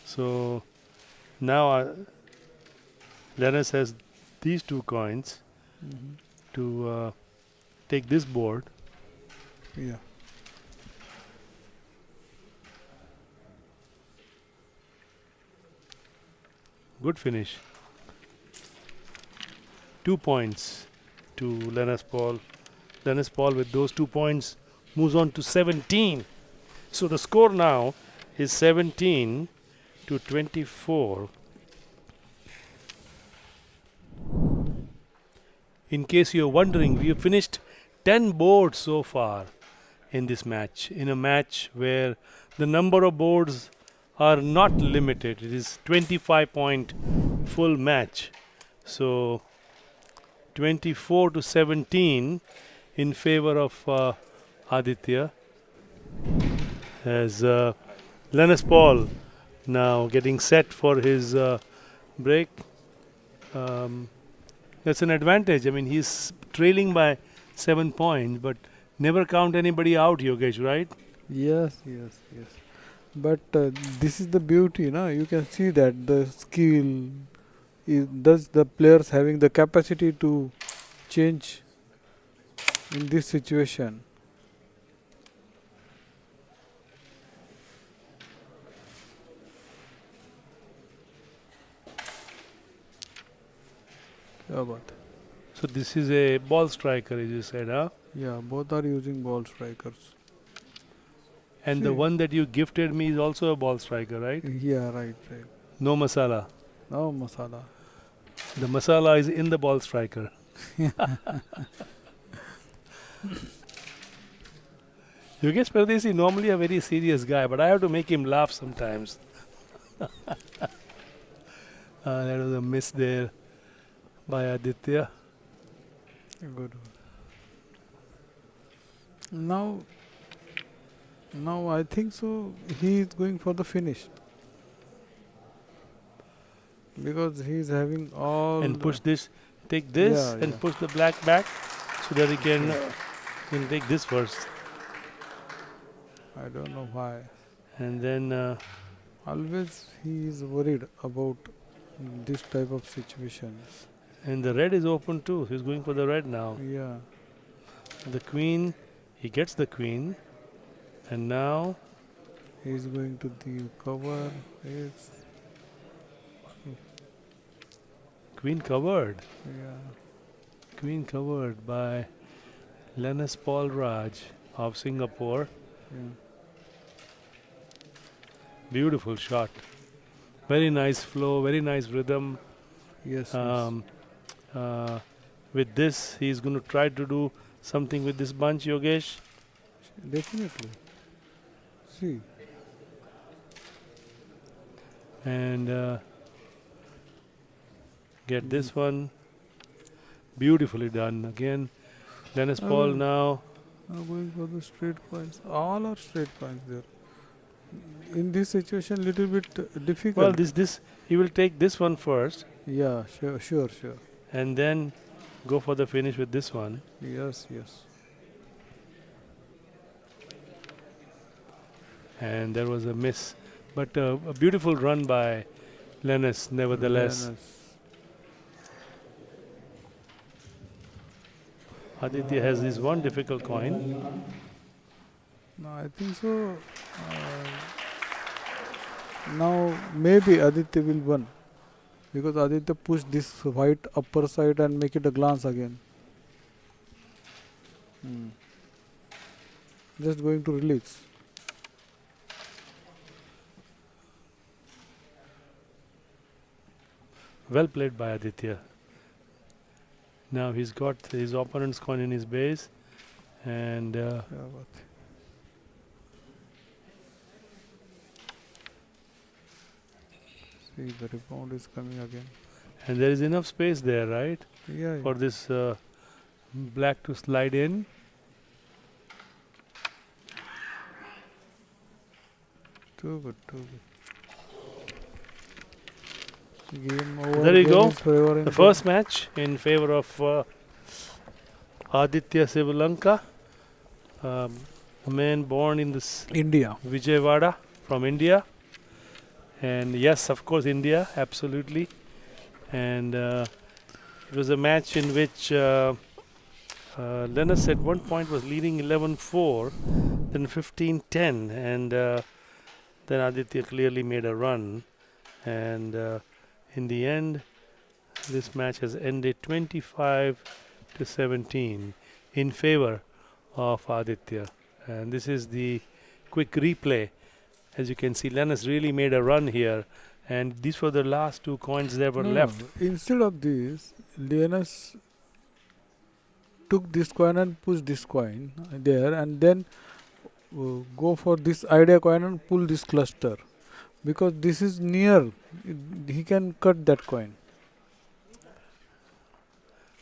So now Lenus has these two coins to take this board. Yeah. Good finish. 2 points to Lenus Paul. Lenus Paul with those 2 points moves on to 17. So the score now is 17 to 24. In case you're wondering, we have finished 10 boards so far in this match. In a match where the number of boards are not limited. It is 25-point full match. So 24 to 17 in favor of Aditya. As Lenus Paul now getting set for his break. That's an advantage. I mean, he's trailing by 7 points, but never count anybody out, Yogesh, right? Yes. But this is the beauty, no? You can see that the skill is thus the players having the capacity to change in this situation. क्या बात है. So this is a ball striker, as you said, huh? Yeah, both are using ball strikers. And the one that you gifted me is also a ball striker, right? Yeah, right. No masala. No masala. The masala is in the ball striker. Yogesh Pardesi normally a very serious guy, but I have to make him laugh sometimes. That was a miss there by Aditya. Good. Now I think so he is going for the finish. Because he is having all And push this, take this and push the black back so that he can take this first. I don't know why. And then Always he is worried about this type of situations. and the red is open too. He's going for the red now. Yeah. The queen, he gets the queen. And now He is going to the cover. It's queen covered. yeah. Queen covered by Lenus Paul Raj of Singapore. Yeah. Beautiful shot. Very nice flow, very nice rhythm. Yes. With this, he's going to try to do something with this bunch, Yogesh. Definitely. See. And get this one. Beautifully done. Again, Lenus Paul now. Now going for the straight coins. All are straight coins there. In this situation, little bit difficult. Well, this he will take this one first Yeah, sure. and then go for the finish with this one. Yes. And there was a miss, but a beautiful run by Lenus nevertheless. Lenus. Aditya has this one difficult coin. No, I think so. Now maybe Aditya will win because Aditya pushed this white upper side and make it a glance again. Just going to release. Well played by Aditya. Now he's got his opponent's coin in his base, and see the rebound is coming again. And there is enough space there, right? Yeah. For this black to slide in. Too good. Game over. There you Game go. is forever in The first match in favor of Aditya Sivalanka, a man born in this India. Vijayawada from India. And yes, of course, India, absolutely. And it was a match in which Lenus at one point was leading 11-4, then 15-10, and then Aditya clearly made a run. And in the end, this match has ended 25-17 in favor of Aditya. And this is the quick replay. As you can see, Lenus really made a run here, and these were the last two coins that were left. Instead of this, Lenus took this coin and pushed this coin there, and then go for this idea coin and pull this cluster, because this is near. He can cut that coin.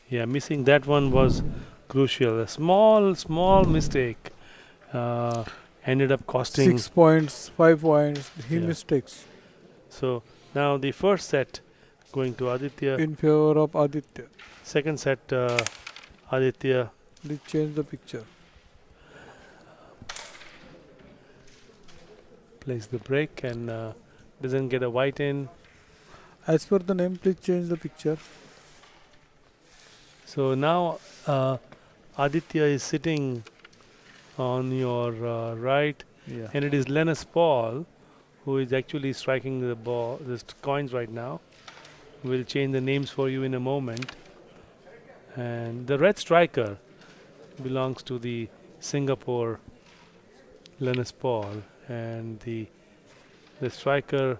Yeah, missing that one was crucial. A small mistake ended up costing 6 points, 5 points. He mistakes. So now the first set going to Aditya. In favor of Aditya. Second set, Aditya. Please change the picture. Plays the break and doesn't get a white in. As per the name, please change the picture. So now Aditya is sitting on your right, and it is Lenus Paul who is actually striking the ball, the coins right now. We'll change the names for you in a moment. And the red striker belongs to the Singapore Lenus Paul, and the striker,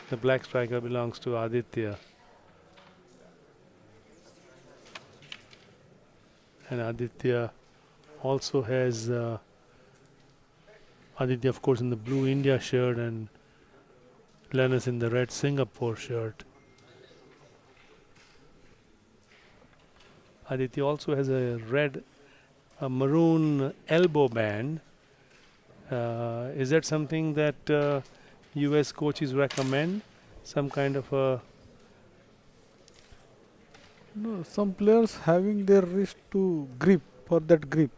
the black striker, belongs to Aditya. And Aditya also has Aditya, of course, in the blue India shirt, and Lenus in the red Singapore shirt. Aditya also has a maroon elbow band. Is that something that US coaches recommend? Some kind of a... No, some players having their wrist to grip, for that grip.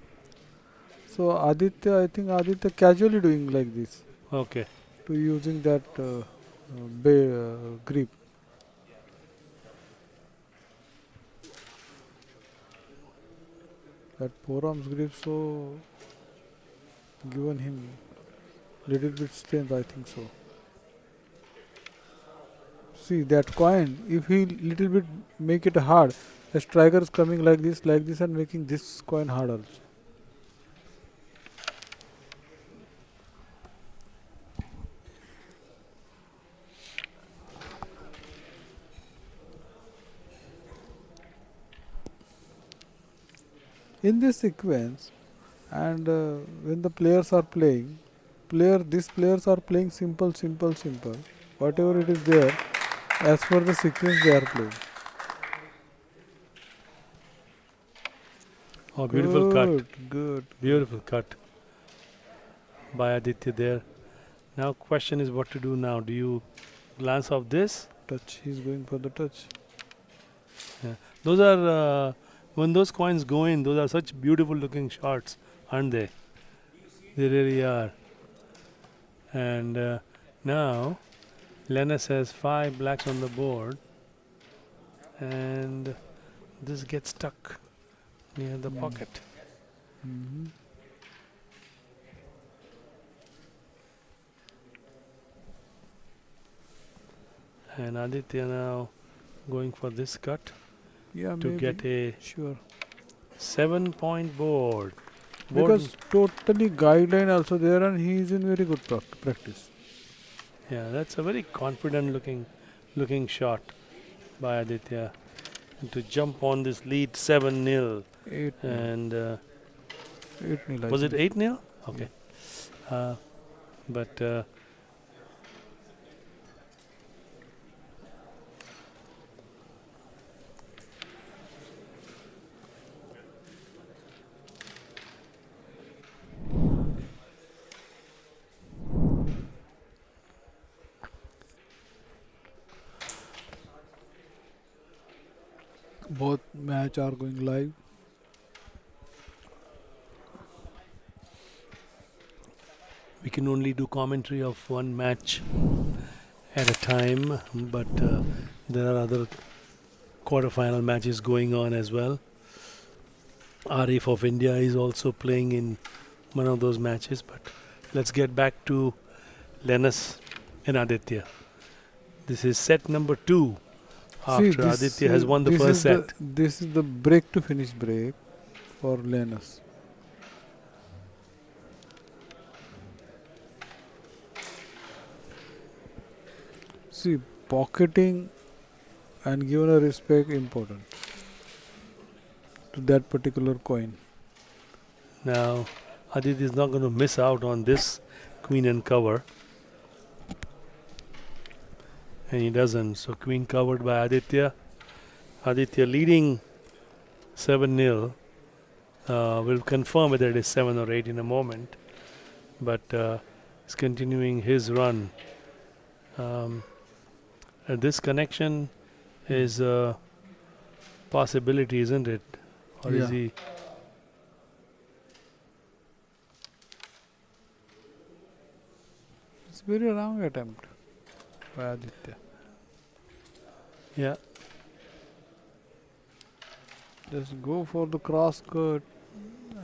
So Aditya, I think Aditya casually doing like this. Okay. To using that grip. That forearms grip, so given him little bit strength, I think so. See that coin, if he little bit make it hard, the striker is coming like this and making this coin hard also. In this sequence, and when the players are playing, these players are playing simple. Whatever it is there, as per the sequence they are playing. Oh, beautiful cut. Good. Beautiful cut by Aditya there. Now question is what to do now. Do you glance off this? Touch. He's going for the touch. Yeah. Those are when those coins go in, those are such beautiful looking shots, aren't they? They really are. And now Lenus has 5 blacks on the board, and this gets stuck near the pocket. Mm-hmm. And Aditya now going for this cut Yeah, to maybe. get a Sure. 7-point board. Because totally guideline also there, and he is in very good practice. Yeah, that's a very confident looking shot by Aditya. And to jump on this lead 7-0. 8 And 8-0. was it 8-0? Okay. But both match are going live. we can only do commentary of one match at a time, but there are other quarterfinal matches going on as well. Arif of India is also playing in one of those matches, but let's get back to Lenus and Aditya. This is set number 2 after Aditya has won the first set. This is the break to finish break for Lenus. See, pocketing and giving a respect important to that particular coin. Now Aditya is not going to miss out on this queen and cover, and he doesn't. So queen covered by Aditya. Aditya leading 7-0. We'll confirm whether it is 7 or 8 in a moment, but he's continuing his run. This connection is a possibility, isn't it? Or is he? It's very wrong attempt by Aditya. Yeah. Just go for the cross cut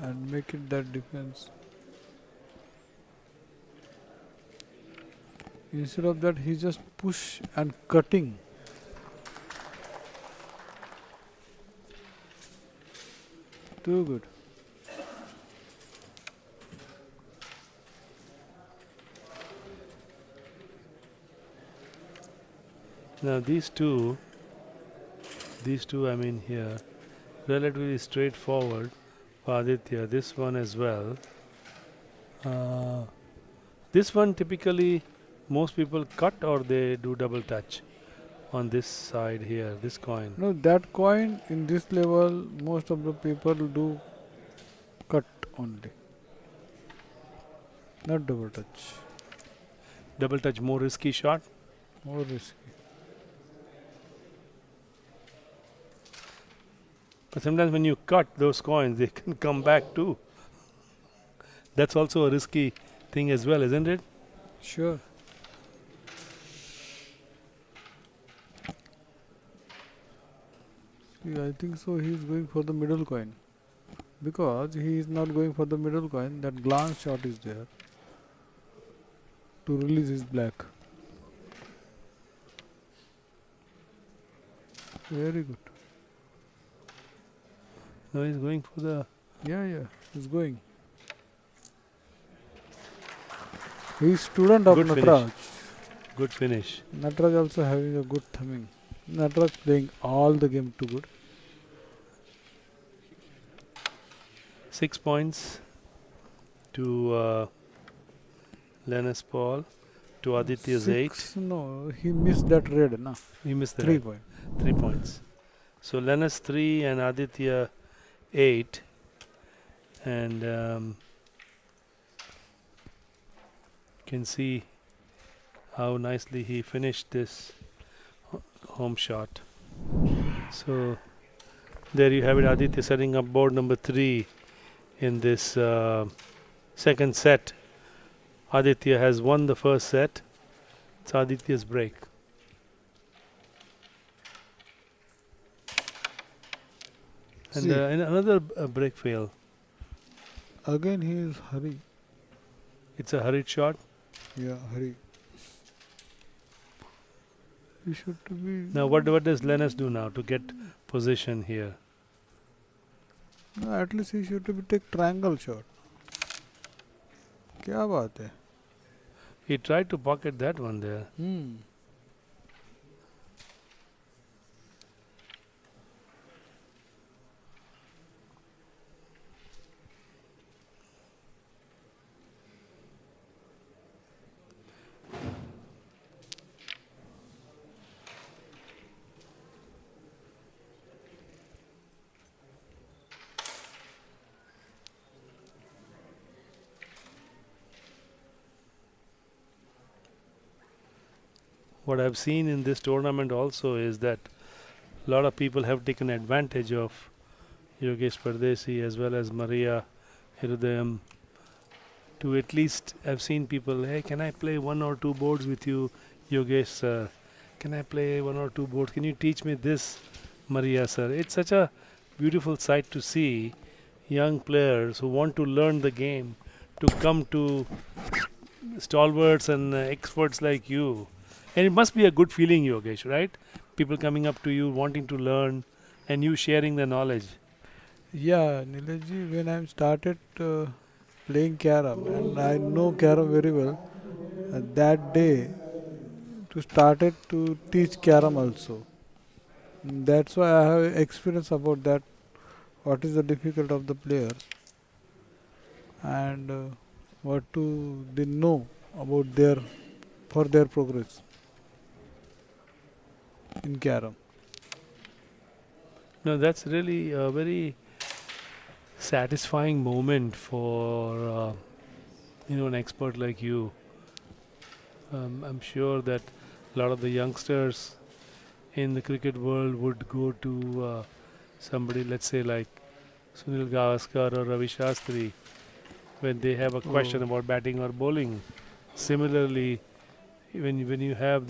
and make it that defense. Instead of that, he just push and cutting. Too good. Now these two, I mean here, relatively straightforward for Aditya. This one as well. This one typically most people cut or they do double touch on this side here, this coin. No, that coin in this level, most of the people do cut only, not double touch. Double touch more risky shot. More risky. But sometimes when you cut those coins, they can come back too. That's also a risky thing as well, isn't it? Sure. See, I think so. He is going for the middle coin, because he is not going for the middle coin. That glance shot is there to release his black. Very good. No, he's going for the. Yeah, he's going. He is student of Good Nataraj. finish. Good finish. Nataraj also having a good thumbing. Nataraj playing all the game too good. 6 points to Lenus Paul, to Aditya's 8. No, he missed that red, na? He missed the 3 red. point. 3 points. So Lenus 3 and Aditya 8. and can see how nicely he finished this home shot. So there you have it, Aditya setting up board number 3 in this second set. Aditya has won the first set. It's Aditya's break. And See, another break fail. again he is hurry. It's a hurried shot. Yeah, hurry. He should be. Now what does Lenus do now to get position here? No, at least he should be take triangle shot. क्या बात है? He tried to pocket that one there. What I've seen in this tournament also is that a lot of people have taken advantage of Yogesh Pardesi as well as Maria Hirudayam to at least I've seen people, hey, can I play 1 or 2 boards with you, Yogesh sir? Can I play 1 or 2 boards? Can you teach me this, Maria sir? It's such a beautiful sight to see young players who want to learn the game to come to stalwarts and experts like you. And it must be a good feeling, Yogesh, right? People coming up to you, wanting to learn, and you sharing the knowledge. Yeah, Nilesh, when I started playing Carrom, and I know Carrom very well, that day to started to teach Carrom also. That's why I have experience about that. What is the difficult of the players and what do they know about their for their progress in Carrom. No, that's really a very satisfying moment for an expert like you. I'm sure that a lot of the youngsters in the cricket world would go to somebody, let's say like Sunil Gavaskar or Ravi Shastri, when they have a question about batting or bowling. Similarly, when you have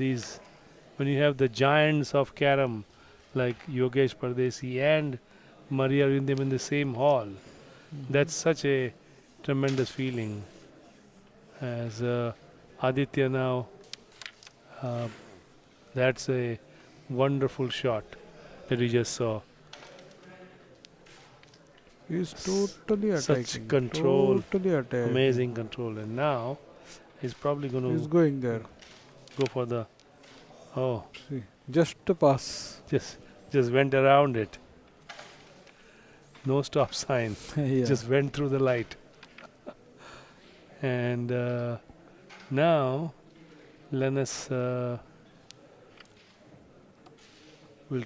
the giants of Carrom like Yogesh Pardesi and Maria Arindam in the same hall, that's such a tremendous feeling. As Aditya now, that's a wonderful shot that we just saw. He's totally attacking. Such control, Totally attacking. amazing control. And now he's probably going He's to going there. go for the, See, just a pass. just went around it. No stop sign. Yeah. Just went through the light. And now Lenus will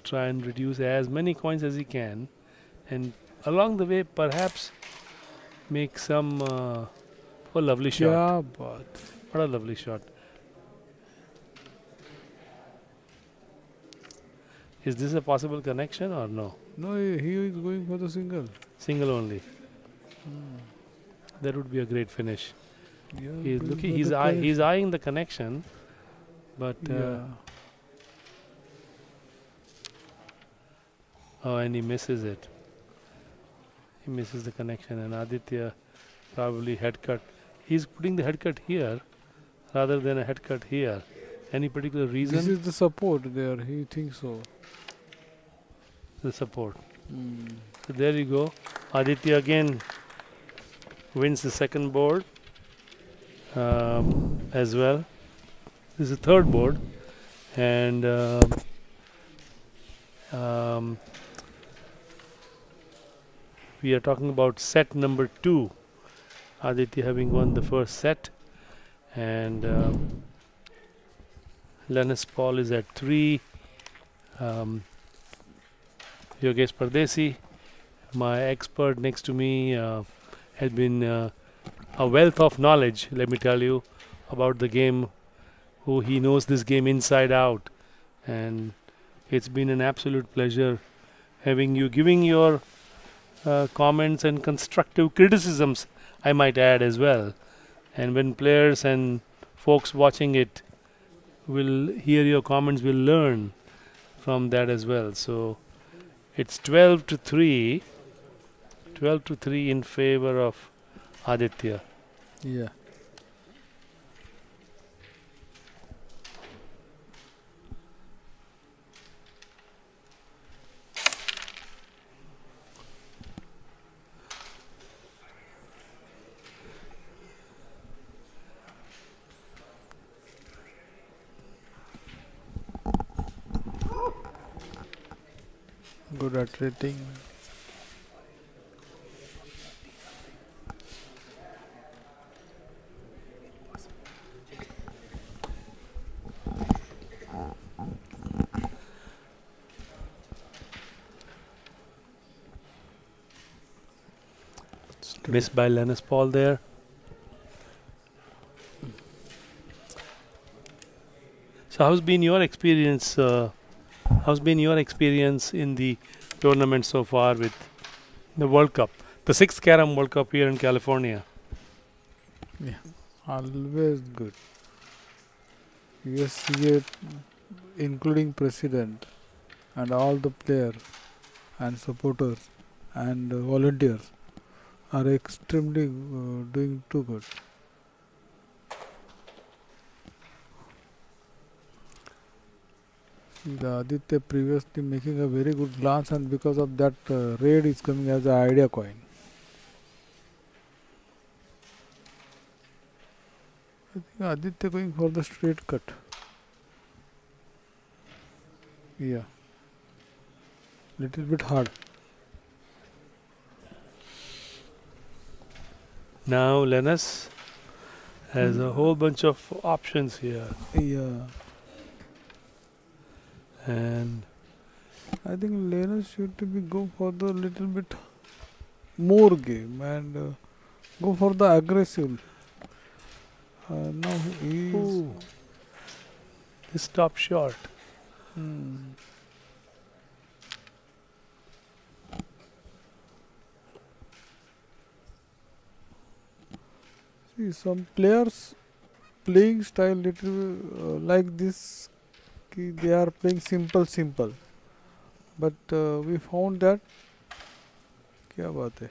try and reduce as many coins as he can, and along the way perhaps make some lovely shot. Yeah, but What a lovely shot. Is this a possible connection or no? no, he is going for the single. Single only. That would be a great finish. Yeah, He's going looking. for He's the he's eyeing the connection, but yeah. and he misses it. He misses the connection, and Aditya probably head cut. He's putting the head cut here rather than a head cut here. Any particular reason? This is the support there. He thinks so. The support. So there you go. Aditya again wins the second board as well. This is the third board, and we are talking about set number 2. Aditya having won the first set, and Lenus Paul is at 3. Yogesh Pardesi, my expert next to me, has been a wealth of knowledge, let me tell you, about the game, who he knows this game inside out. And it's been an absolute pleasure having you giving your comments and constructive criticisms, I might add as well. And when players and folks watching it will hear your comments, will learn from that as well. So it's 12 to 3, 12 to 3 in favor of Aditya. Yeah. Good at rating. Missed by Lenus Paul there. So how's been your experience? How's been your experience in the tournament so far with the World Cup, the 6th Carrom World Cup here in California? Yeah. Always good. USCA, including president and all the players and supporters and volunteers, are extremely doing too good. See the Aditya previously making a very good glance, and because of that raid is coming as an idea coin. I think Aditya going for the straight cut. Yeah. Little bit hard. Now Lenus has a whole bunch of options here, Yeah. and I think Lenus should be go for the little bit more game and go for the aggressive. Now he is. ooh, this stopped short. Hmm. See some players playing style little like this. They are playing simple, but we found that क्या बात है.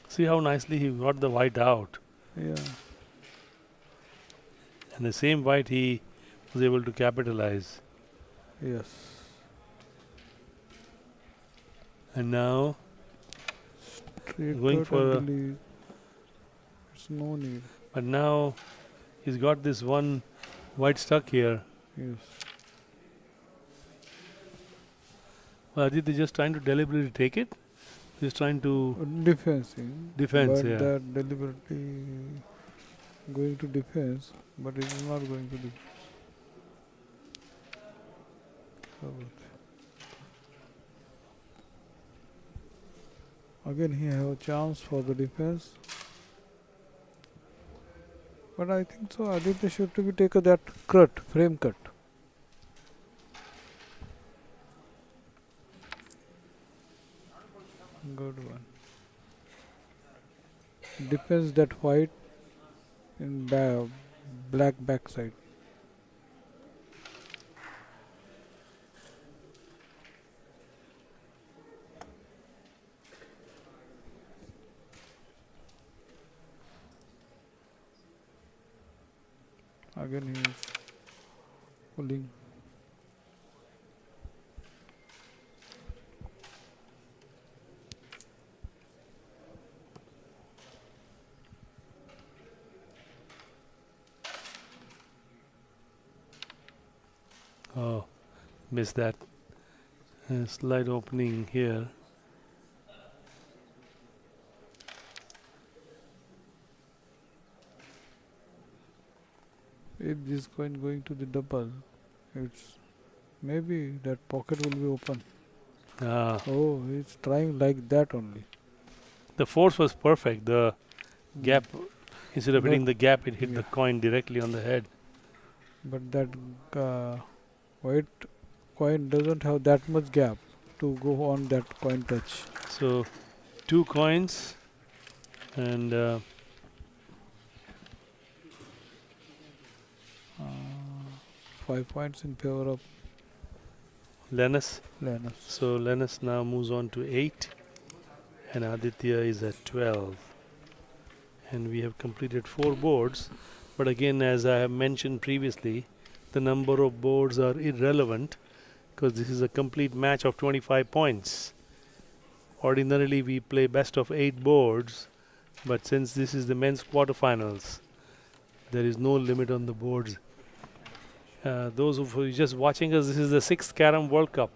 See how nicely he got the white out, Yeah. and the same white he was able to capitalize. Yes. And now Straight going cut for and a, delete. It's no need. but now he's got this one white stuck here. Yes. Well, Aditya just trying to deliberately take it. He's trying to Defensing. defense, But yeah. that deliberately going to defense, but it is not going to defense. Again, he have a chance for the defense. But I think so. Aditya should to be take that cut, frame cut. Good one. Defense that white in black backside. Again he is pulling. Oh, missed that slight opening here. If this coin going to the double, it's Maybe that pocket will be open. Uh, Oh, he's trying like that only. the force was perfect. The Hmm. gap, instead of But hitting the gap, it hit the yeah, coin directly on the head. but that uh, white coin doesn't have that much gap to go on that coin touch. So two coins and Uh, 5 points in favor of Lenus. Lenus. So Lenus now moves on to 8 and Aditya is at 12. And we have completed 4 boards. But again, as I have mentioned previously, the number of boards are irrelevant because this is a complete match of 25 points. Ordinarily, we play best of 8 boards, but since this is the men's quarterfinals, there is no limit on the boards. Those who are just watching us, this is the 6th Carrom World Cup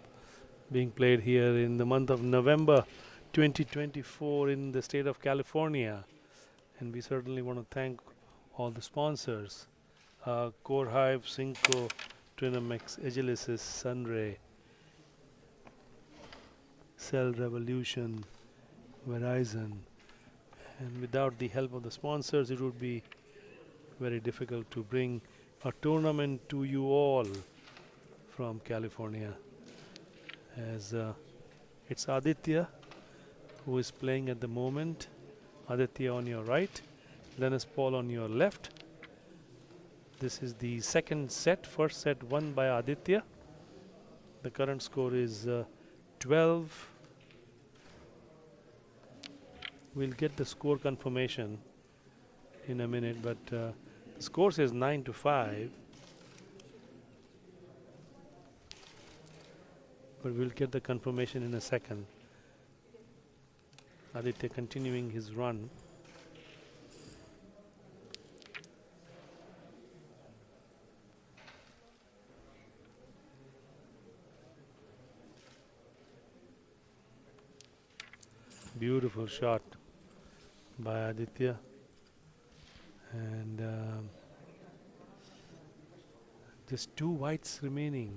being played here in the month of November 2024 in the state of California. And we certainly want to thank all the sponsors, Core Hive, SYNCO, Trinamx, Agilicis, Sunray, Cell Revolution, Verizon. And without the help of the sponsors, it would be very difficult to bring a tournament to you all from California. As it's Aditya who is playing at the moment. Aditya on your right, Lenus Paul on your left. This is the second set. First set won by Aditya. The current score is 12. We'll get the score confirmation in a minute, but the score says 9-5. But we'll get the confirmation in a second. Aditya continuing his run. Beautiful shot by Aditya. And just 2 whites remaining.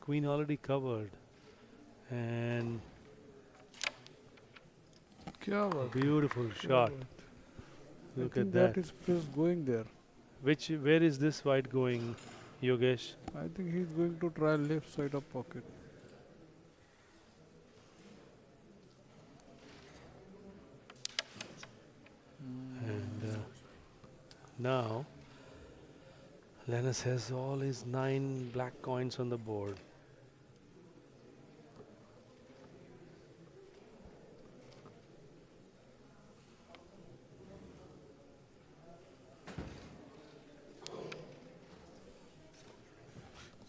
Queen already covered. And Kya baat hai, beautiful kya shot. baat. I Look think at that. that is just going there. Where is this white going, Yogesh? I think he's going to try left side of pocket. And now Lenus has all his 9 black coins on the board.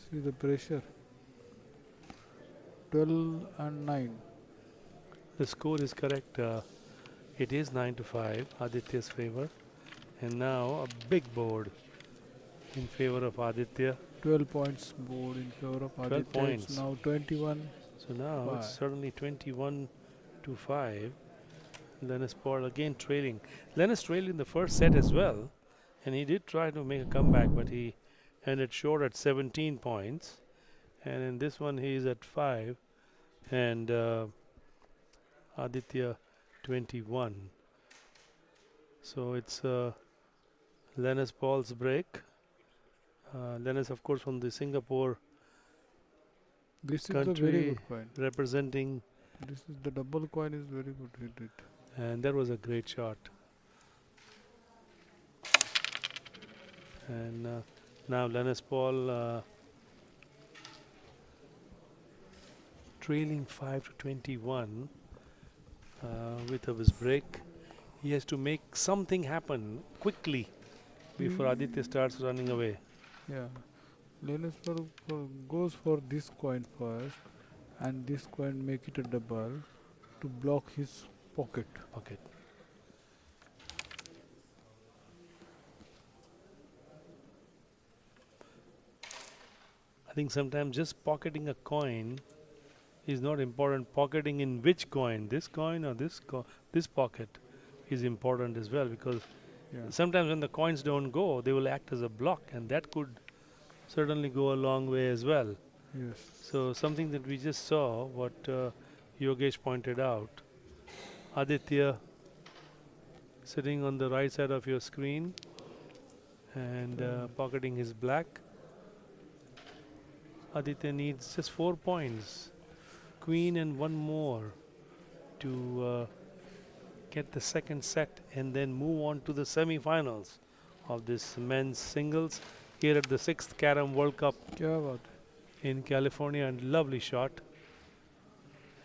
See the pressure. 12 and 9. The score is correct. It is 9-5, Aditya's favor. And now a big board in favor of Aditya. 12 points board in favor of 12 Aditya. It's points. now 21. So now it's 5. certainly 21-5. Lenus Paul again trailing. Lenus trailed in the first set as well. And he did try to make a comeback, but he ended short at 17 points. And in this one, he is at 5. And Aditya 21. So it's Lenus Paul's break. Lenus, of course, from the Singapore This is the very country good coin. representing, This is the double coin is very good. He did. and that was a great shot. And now Lenus Paul trailing 5-21 with his break. He has to make something happen quickly before Aditya starts running away. Yeah. Lenus goes for this coin first and this coin make it a double to block his pocket. Okay. I think sometimes just pocketing a coin is not important. Pocketing in which coin, this coin or this pocket, is important as well, because Yeah. sometimes when the coins don't go, they will act as a block, and that could certainly go a long way as well. Yes. So something that we just saw, what Yogesh pointed out, Aditya sitting on the right side of your screen and pocketing his black. Aditya needs just 4 points, queen and one more to get the second set and then move on to the semi-finals of this men's singles here at the 6th Carrom World Cup क्या बात in California. And lovely shot.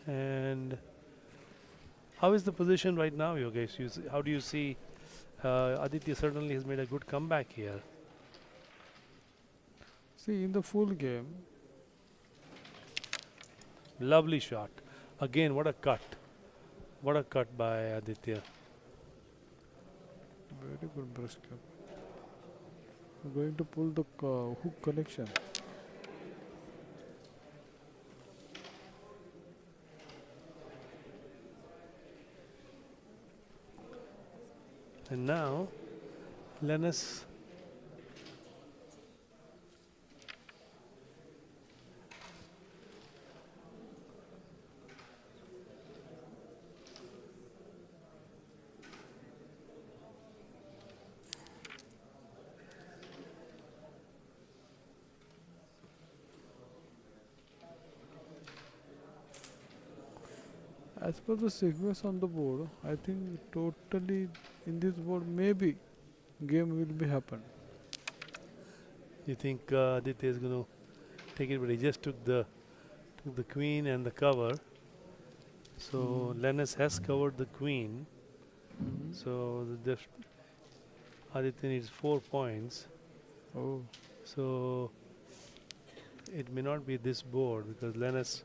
And how is the position right now, Yogesh? How do you see Aditya certainly has made a good comeback here. See, in the full game, Lovely shot. Again, what a cut. What a cut by Aditya. very good brush cap. Going to pull the hook connection. And now, Lenus. As per the sequence on the board, I think totally in this board maybe game will be happen. You think Aditya is going to take it, but he just took the queen and the cover. So Lenus has covered the queen. So Aditya needs 4 points. Oh, So it may not be this board because Lenus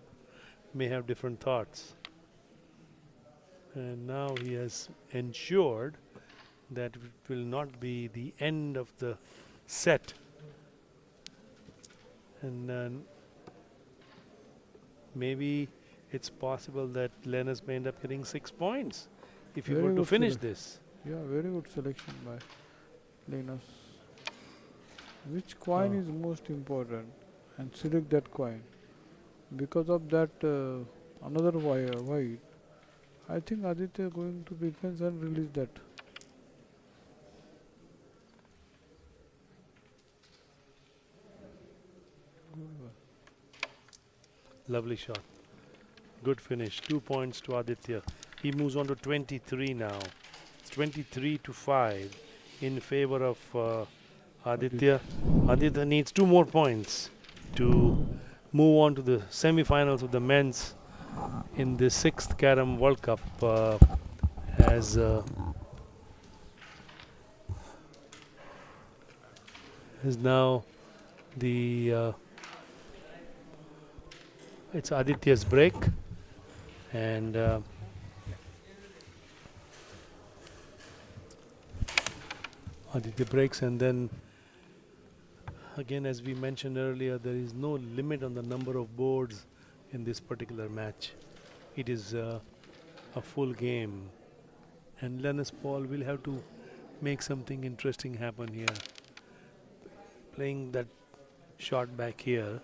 may have different thoughts. And now he has ensured that it will not be the end of the set. And then maybe it's possible that Lenus may end up getting 6 points if he Very were to good finish selection. this. yeah, very good selection by Lenus. Which coin Oh. is most important? And select that coin. Because of that another white, I think Aditya going to defense and release that. Lovely shot. Good finish. 2 points to Aditya. He moves on to 23 now. It's 23 to 5 in favor of Aditya. Aditya needs 2 more points to move on to the semi-finals of the men's in the 6th Carrom World Cup as now the it's Aditya's break and Aditya breaks, and then again, as we mentioned earlier, there is no limit on the number of boards in this particular match. It is a full game, and Lenus Paul will have to make something interesting happen here. Playing that shot back here.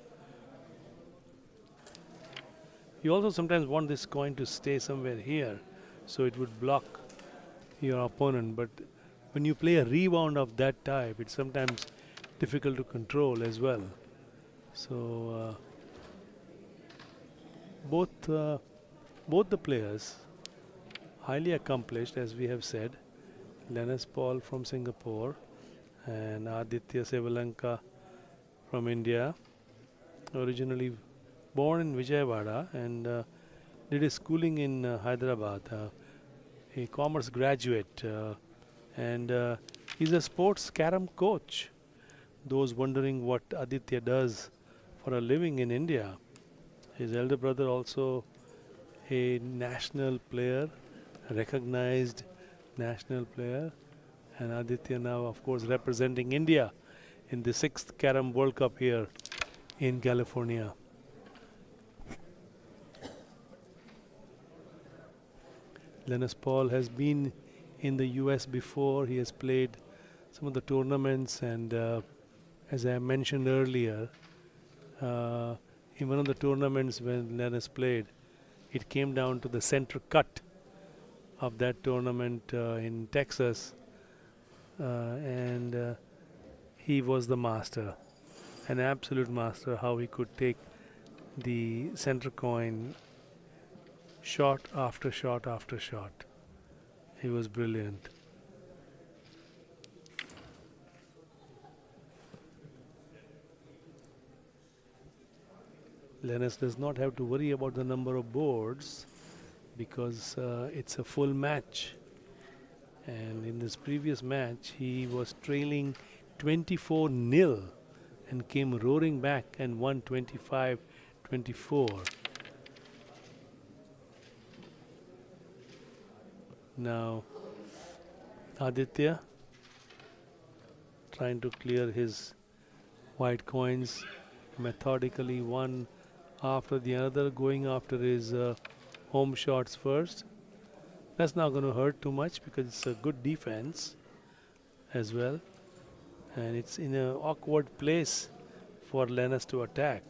You also sometimes want this coin to stay somewhere here, so it would block your opponent. But when you play a rebound of that type, it's sometimes difficult to control as well. So both the players highly accomplished, as we have said. Lenus Paul from Singapore and Aditya Sevalanka from India, originally born in Vijayawada and did his schooling in Hyderabad, a commerce graduate, and he's a sports carom coach. Those wondering what Aditya does for a living in India. His elder brother also a national player, recognized national player, and Aditya now of course representing India in the 6th Carrom World Cup here in California. Lenus Paul has been in the US before. He has played some of the tournaments, and as I mentioned earlier, In one of the tournaments when Lenus played, it came down to the center cut of that tournament in Texas, and he was the master, an absolute master, how he could take the center coin shot after shot after shot. He was brilliant. Lenus does not have to worry about the number of boards because it's a full match. And in this previous match, he was trailing 24-0 and came roaring back and won 25-24. Now, Aditya trying to clear his white coins methodically, one after the other, going after his home shots first. That's not going to hurt too much because it's a good defense as well. And it's in an awkward place for Lenus to attack.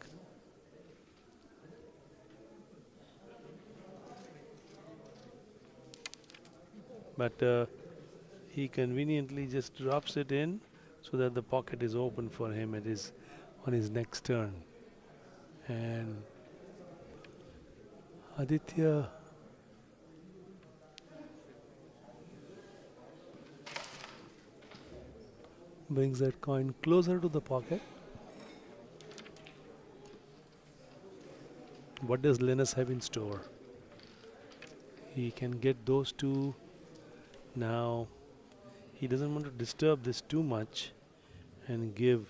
But he conveniently just drops it in so that the pocket is open for him. It is on his next turn. And Aditya brings that coin closer to the pocket. What does Lenus have in store? He can get those two. Now he doesn't want to disturb this too much and give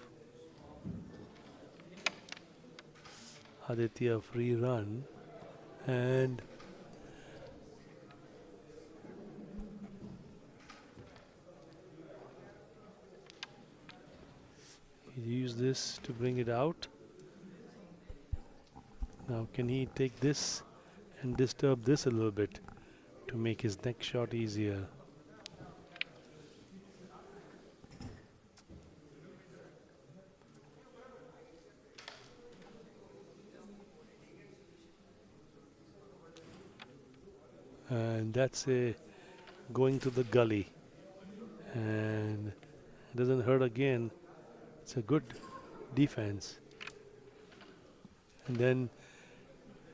Aditya a free run, and he used this to bring it out. Now can he take this and disturb this a little bit to make his next shot easier? And that's a going to the gully, and it doesn't hurt again. It's a good defense. And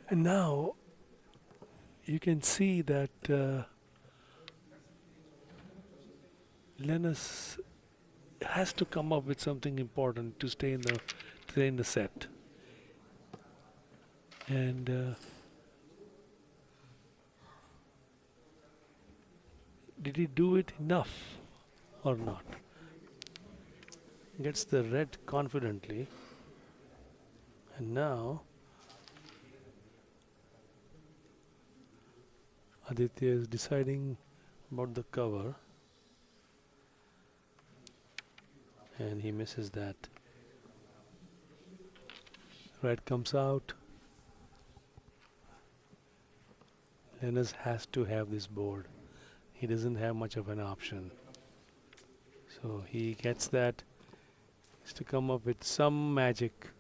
now you can see that Lenus has to come up with something important to stay in the set. And did he do it enough or not? Gets the red confidently, and now Aditya is deciding about the cover, and he misses that. Red comes out. Lenus has to have this board. He doesn't have much of an option. So he gets that. Is to come up with some magic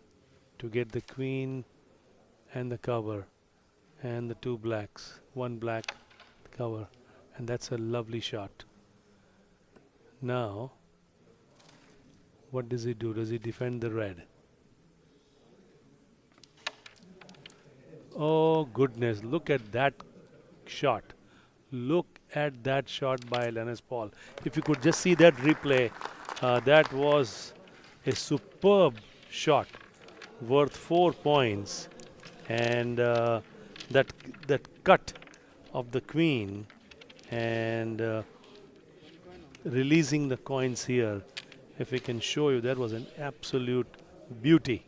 to get the queen and the cover and the two blacks. One black cover, and that's a lovely shot. Now, what does he do? Does he defend the red? Oh goodness, look at that shot. Look at that shot by Lenus Paul. If you could just see that replay, that was a superb shot worth 4 points, and that cut of the queen and releasing the coins here, if we can show you, that was an absolute beauty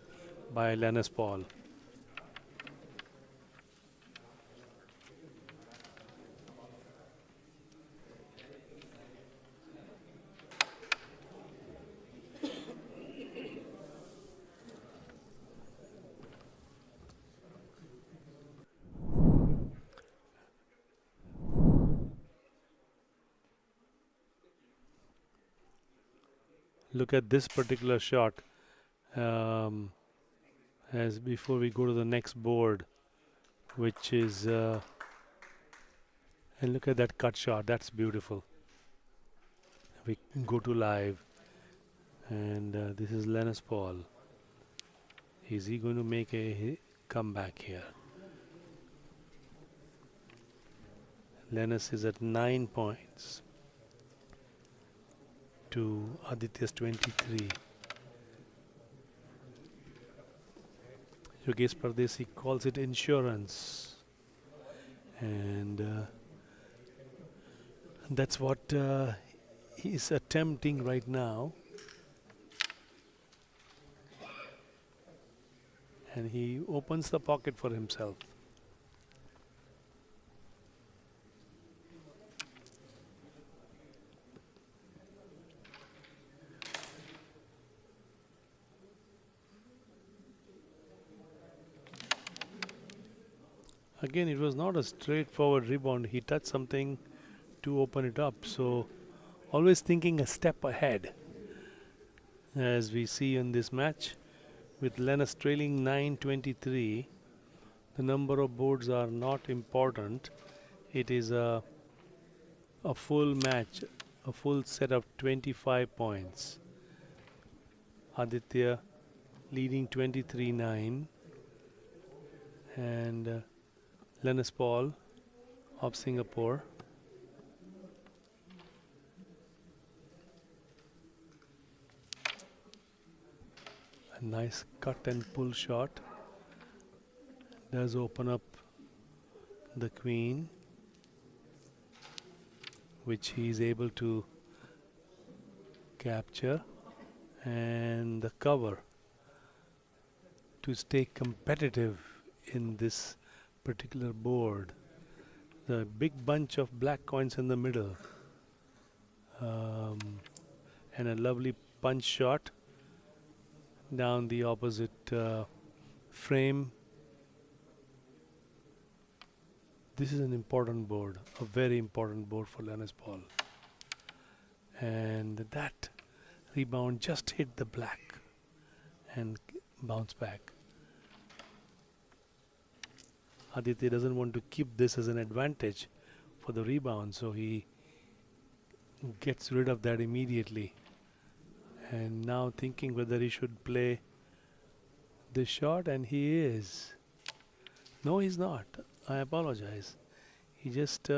by Lenus Paul. Look at this particular shot, as before we go to the next board, which is and look at that cut shot. That's beautiful. We go to live, and this is Lenus Paul. Is he going to make a comeback here? Lenus is at 9 points to Aditya's 23. Yogesh Pardesi calls it insurance, and that's what he's attempting right now. And he opens the pocket for himself. Again, it was not a straightforward rebound. He touched something to open it up. So, always thinking a step ahead. As we see in this match, with Lenus trailing 9-23, the number of boards are not important. It is a full match, a full set of 25 points. Aditya leading 23-9, and Lenus Paul of Singapore a nice cut and pull shot does open up the queen, which he is able to capture, and the cover to stay competitive in this particular board. The big bunch of black coins in the middle, and a lovely punch shot down the opposite frame. This is an important board, a very important board for Lenus Paul. And that rebound just hit the black and bounced back. Aditya doesn't want to keep this as an advantage for the rebound, so he gets rid of that immediately. And now thinking whether he should play this shot, and he is. No, he's not. I apologize. He just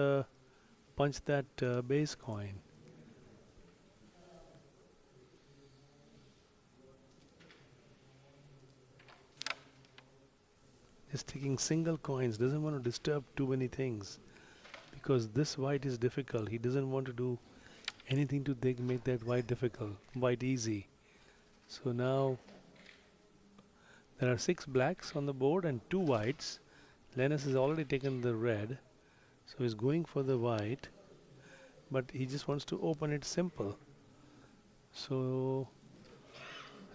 punched that base coin. Just taking single coins, doesn't want to disturb too many things, because this white is difficult. He doesn't want to do anything to make that white difficult, white easy. So now there are 6 blacks on the board and 2 whites. Lenus has already taken the red, so he's going for the white, but he just wants to open it simple. So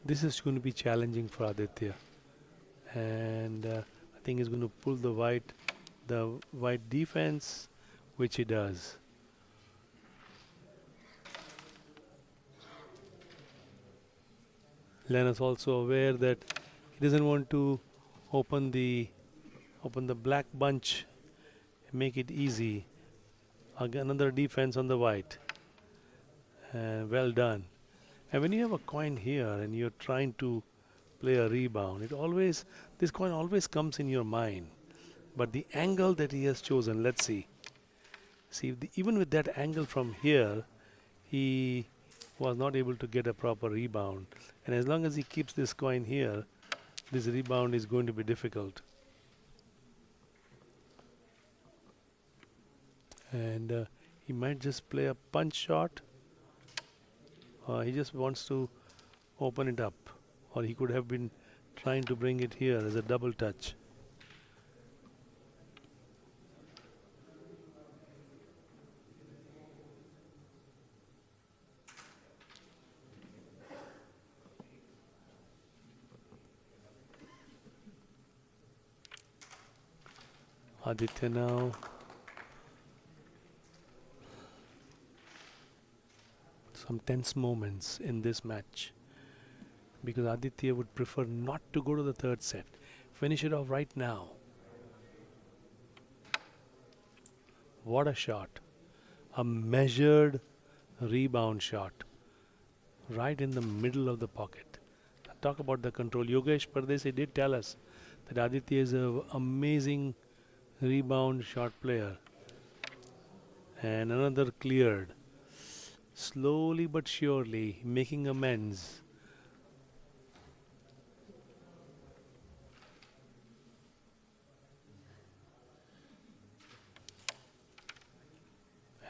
this is going to be challenging for Aditya, and I think he's going to pull the white defense, which he does. Lenus also aware that he doesn't want to open the black bunch, make it easy. Again, another defense on the white. Well done. And when you have a coin here and you're trying to play a rebound, this coin always comes in your mind. But the angle that he has chosen, let's see. Even with that angle from here, he was not able to get a proper rebound. And as long as he keeps this coin here, this rebound is going to be difficult. And he might just play a punch shot. He just wants to open it up. Or he could have been trying to bring it here as a double touch. Aditya now some tense moments in this match. because Aditya would prefer not to go to the third set. Finish it off right now. What a shot. A measured rebound shot right in the middle of the pocket. Talk about the control. Yogesh Pardesi did tell us that Aditya is an amazing rebound shot player. And another cleared. Slowly but surely making amends.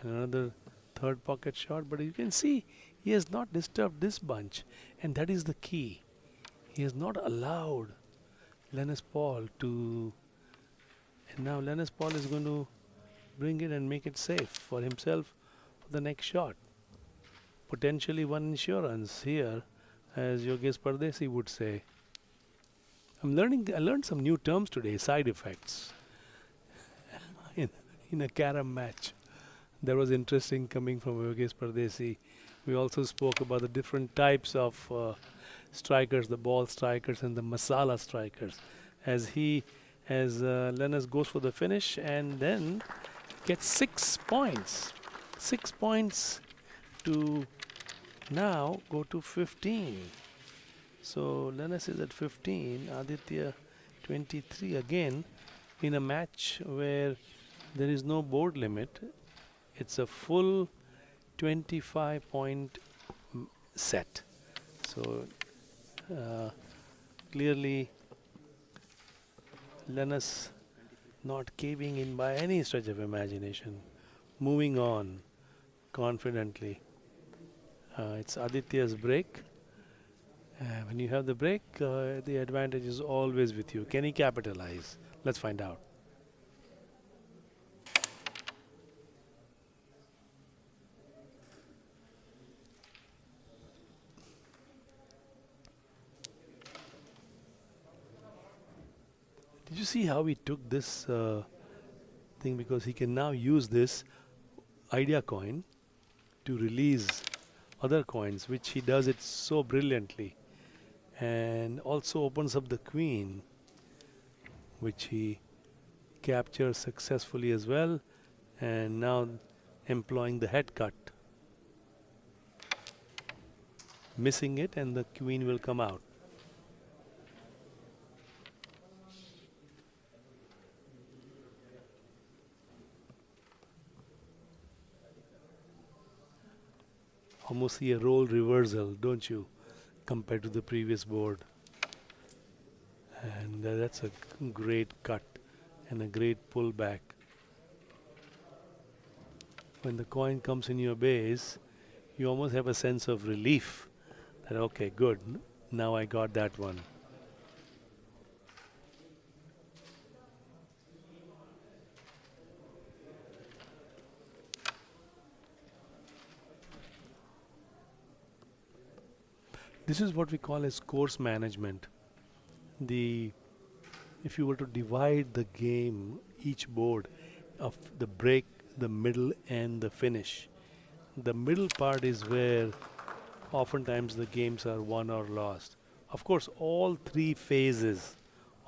And another third pocket shot, but you can see he has not disturbed this bunch, and that is the key. He has not allowed Lenus Paul to, and now Lenus Paul is going to bring it and make it safe for himself for the next shot. Potentially one insurance here, as Yogesh Pardesi would say. I learned some new terms today, side effects, in a Carrom match. That was interesting coming from Yogesh Pardesi. We also spoke about the different types of strikers, the ball strikers and the masala strikers. As Lenus goes for the finish and then gets 6 points. 6 points to now go to 15. So Lenus is at 15, Aditya 23 again in a match where there is no board limit. It's a full 25-point set. So clearly Lenus not caving in by any stretch of imagination. Moving on confidently. It's Aditya's break. When you have the break, the advantage is always with you. Can he capitalize? Let's find out. Did you see how he took this thing? Because he can now use this idea coin to release other coins, which he does it so brilliantly, and also opens up the queen, which he captures successfully as well, and now employing the head cut, missing it, and the queen will come out. Almost see a role reversal, don't you, compared to the previous board. And that's a great cut and a great pullback. When the coin comes in your base, you almost have a sense of relief that, okay, good, now I got that one. This is what we call as course management. If you were to divide the game, each board of the break, the middle and the finish, the middle part is where oftentimes the games are won or lost. Of course, all three phases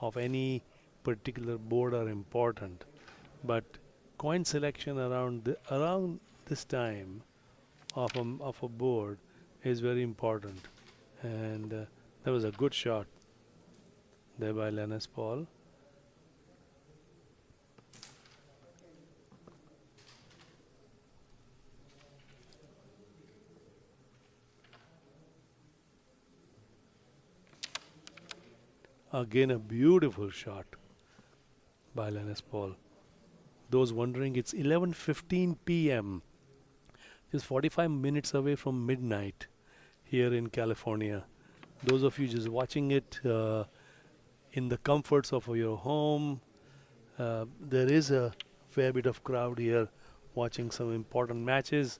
of any particular board are important, but coin selection around this time of a board is very important. And that was a good shot there by Lenus Paul. Again a beautiful shot by Lenus Paul. Those wondering, it's 11:15 p.m. just 45 minutes away from midnight here in California. Those of you just watching it in the comforts of your home, there is a fair bit of crowd here watching some important matches.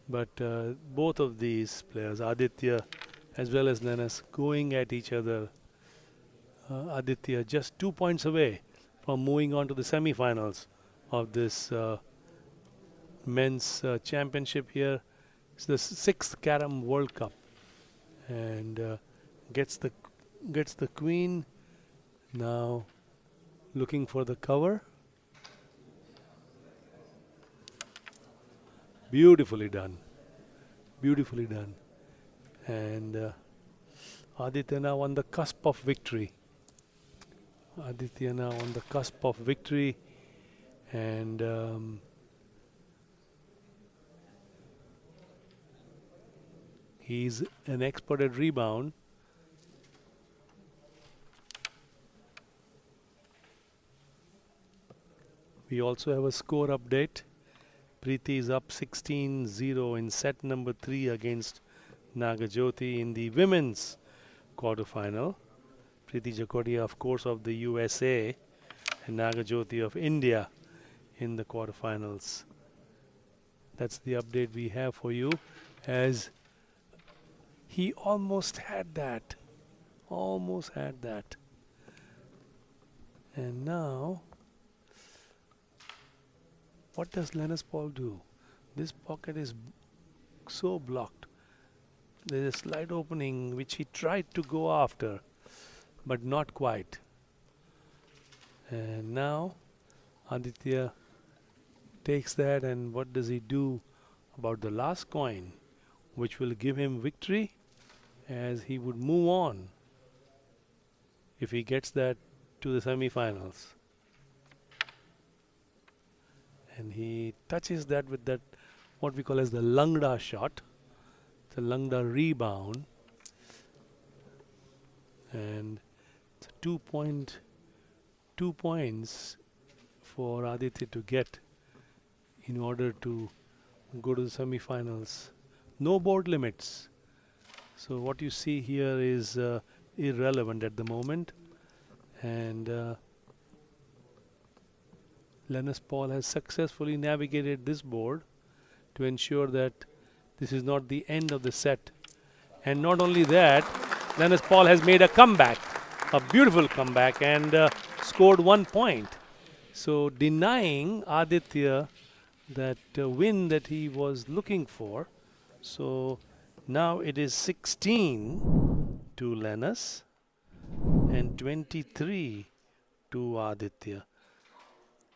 But both of these players, Aditya as well as Lenus, going at each other. Aditya just 2 points away from moving on to the semi-finals of this men's championship here. It's the 6th Carrom World Cup, and Gets the queen. Now looking for the cover. Beautifully done. Beautifully done. And Aditya now on the cusp of victory. Aditya now on the cusp of victory. And he's an expert at rebound. We also have a score update. Preeti is up 16-0 in set number 3 against Nagajyoti in the women's quarterfinal. Preeti Jakodia, of course, of the USA, and Nagajyoti of India in the quarterfinals. That's the update we have for you, as he almost had that. Almost had that. And now, what does Lenus Paul do? This pocket is so blocked. There is a slight opening which he tried to go after, but not quite. And now Aditya takes that, and what does he do about the last coin, which will give him victory, as he would move on if he gets that to the semi-finals. And he touches that with that, what we call as the Langda shot, the Langda rebound, and it's 2 points for Aditya to get in order to go to the semi-finals. No board limits. So what you see here is irrelevant at the moment. And Lenus Paul has successfully navigated this board to ensure that this is not the end of the set. And not only that, Lenus Paul has made a comeback, a beautiful comeback, and scored 1 point. So denying Aditya that win that he was looking for. So now it is 16 to Lenus and 23 to Aditya.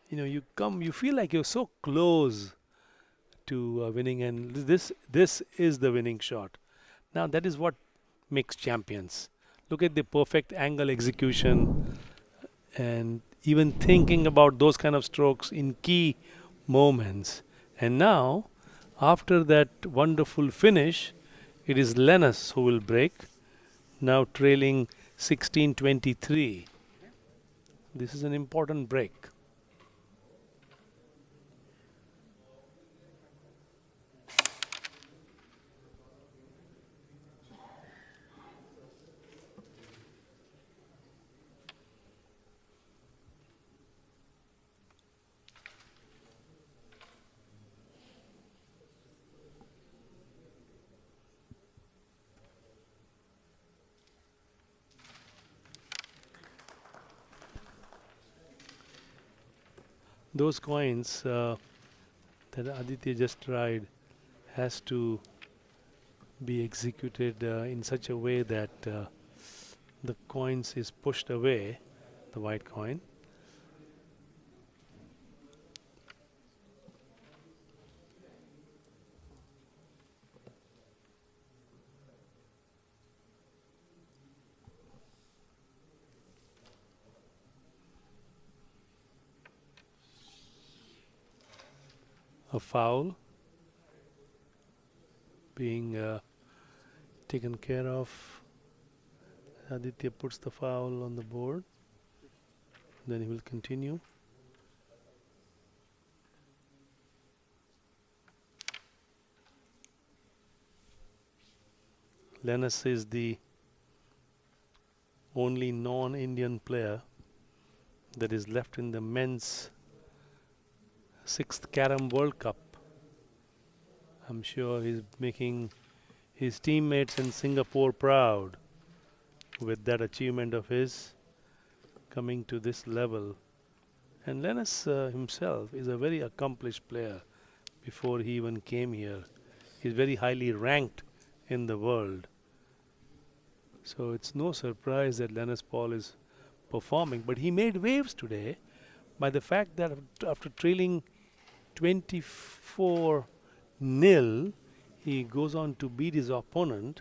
You know, you feel like you're so close to winning, and this is the winning shot. Now that is what makes champions. Look at the perfect angle execution, and even thinking about those kind of strokes in key moments. And now, after that wonderful finish, it is Lenus who will break, now trailing 16-23. This is an important break. Those coins that Aditya just tried has to be executed in such a way that the coins is pushed away, the white coin. A foul being taken care of. Aditya puts the foul on the board. Then he will continue. Lenus is the only non-Indian player that is left in the men's 6th Carrom World Cup. I'm sure he's making his teammates in Singapore proud with that achievement of his, coming to this level. And Lenus himself is a very accomplished player before he even came here. He's very highly ranked in the world. So it's no surprise that Lenus Paul is performing. But he made waves today by the fact that after trailing 24 nil, he goes on to beat his opponent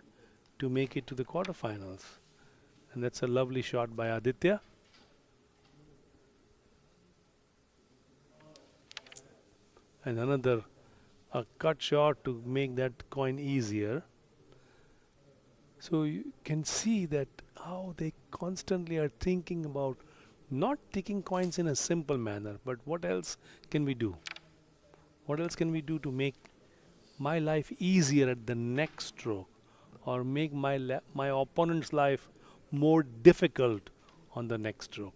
to make it to the quarterfinals. And that's a lovely shot by Aditya. And another a cut shot to make that coin easier. So you can see that how they constantly are thinking about not taking coins in a simple manner, but what else can we do? What else can we do to make my life easier at the next stroke, or make my opponent's life more difficult on the next stroke?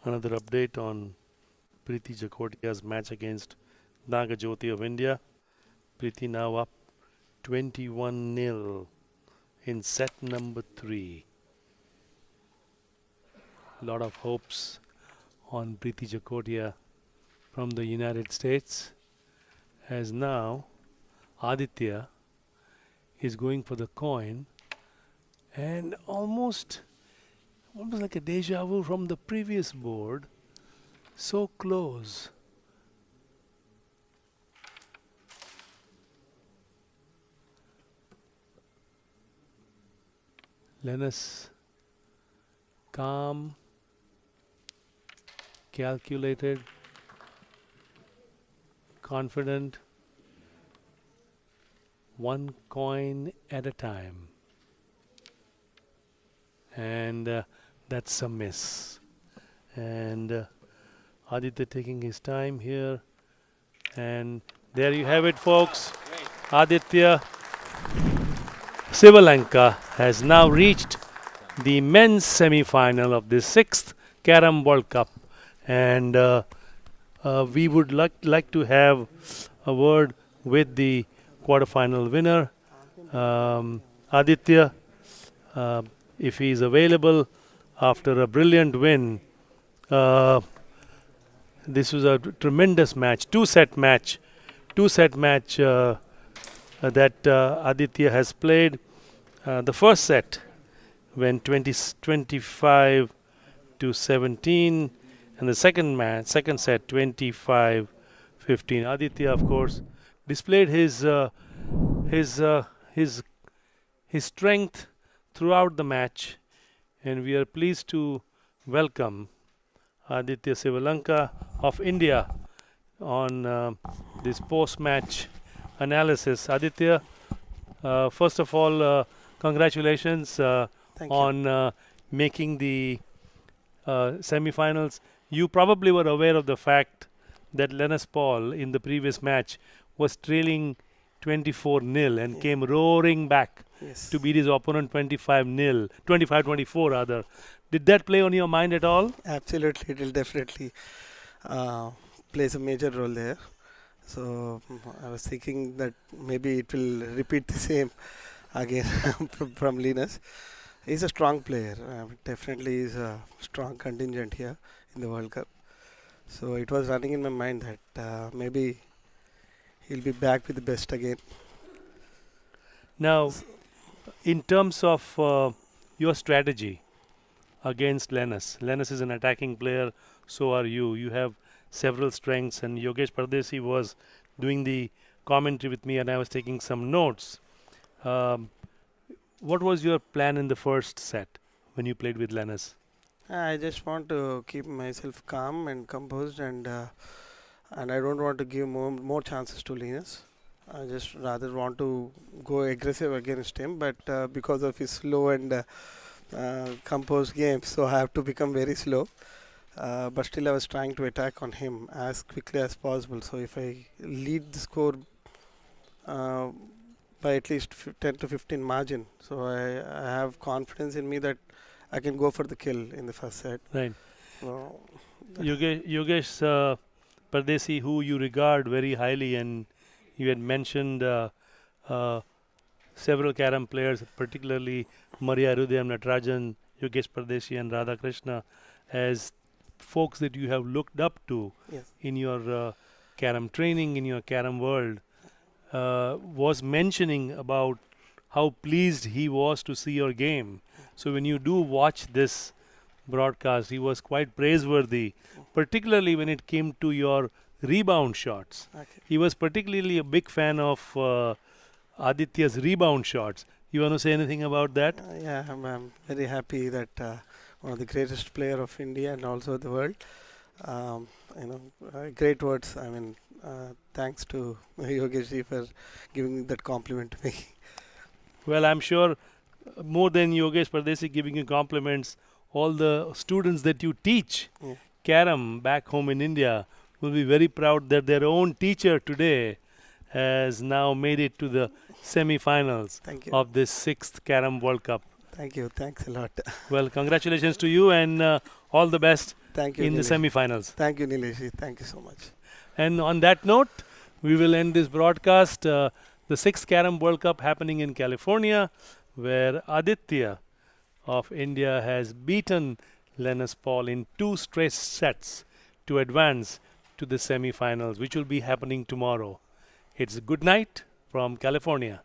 Another update on Preeti Jakotia's match against Nagajoti of India. Preeti now up 21 nil in set number 3. Lot of hopes on Preeti Jakotia from the United States, as now Aditya is going for the coin, and almost like a deja vu from the previous board. So close. Lenus, calm, calculated, confident, one coin at a time. And that's a miss. And Aditya taking his time here. And there you have it, folks. Aditya Sivalanka has now reached the men's semi-final of the 6th Carrom World Cup. And we would like to have a word with the quarterfinal winner, Aditya, if he is available after a brilliant win. This was a tremendous match, two-set match that Aditya has played. The first set went 25 to 17, and the second set 25-15. Aditya, of course, displayed his strength throughout the match, and we are pleased to welcome Aditya Sivalanka of India on this post-match analysis. Aditya, first of all, congratulations on making the semi-finals. You probably were aware of the fact that Lenus Paul in the previous match was trailing 24 nil and came roaring back to beat his opponent 25-24 rather. Did that play on your mind at all? Absolutely, it will definitely plays a major role there. So I was thinking that maybe it will repeat the same again from Lenus. He's a strong player. Definitely is a strong contingent here in the World Cup. So it was running in my mind that maybe he'll be back with the best again. Now, in terms of your strategy against Lenus is an attacking player, so are you. You have several strengths, and Yogesh Pardesi was doing the commentary with me and I was taking some notes. What was your plan in the first set when you played with Lenus? I just want to keep myself calm and composed, and I don't want to give more chances to Lenus. I just rather want to go aggressive against him, but because of his slow and composed game, so I have to become very slow. But still, I was trying to attack on him as quickly as possible. So if I lead the score by at least 10 to 15 margin. So I have confidence in me that I can go for the kill in the first set. Right. So, Yogesh Pardesi, who you regard very highly, and you had mentioned several Carrom players, particularly Maria Rudayam, Natarajan, Yogesh Pardesi, and Radha Krishna, as folks that you have looked up to yes. in your Carrom training, in your Carrom world, was mentioning about how pleased he was to see your game. So when you do watch this broadcast, he was quite praiseworthy, particularly when it came to your rebound shots. Okay. He was particularly a big fan of Aditya's rebound shots. You want to say anything about that? Yeah, I'm very happy that one of the greatest player of India and also the world. Um, great words. I mean, thanks to Yogesh ji for giving that compliment to me. Well, I'm sure more than Yogesh Pardesi giving you compliments, all the students that you teach Yeah. Carrom back home in India will be very proud that their own teacher today has now made it to the semi-finals Thank you. of this 6th Carrom World Cup. Thank you. Thanks a lot. Well, congratulations to you and all the best Thank you. in the Nilesh. semi-finals. Thank you, Nilesh ji. Thank you so much. And on that note, we will end this broadcast. The 6th Carrom World Cup happening in California, where Aditya of India has beaten Lenus Paul in 2 straight sets to advance to the semi-finals, which will be happening tomorrow. It's good night from California.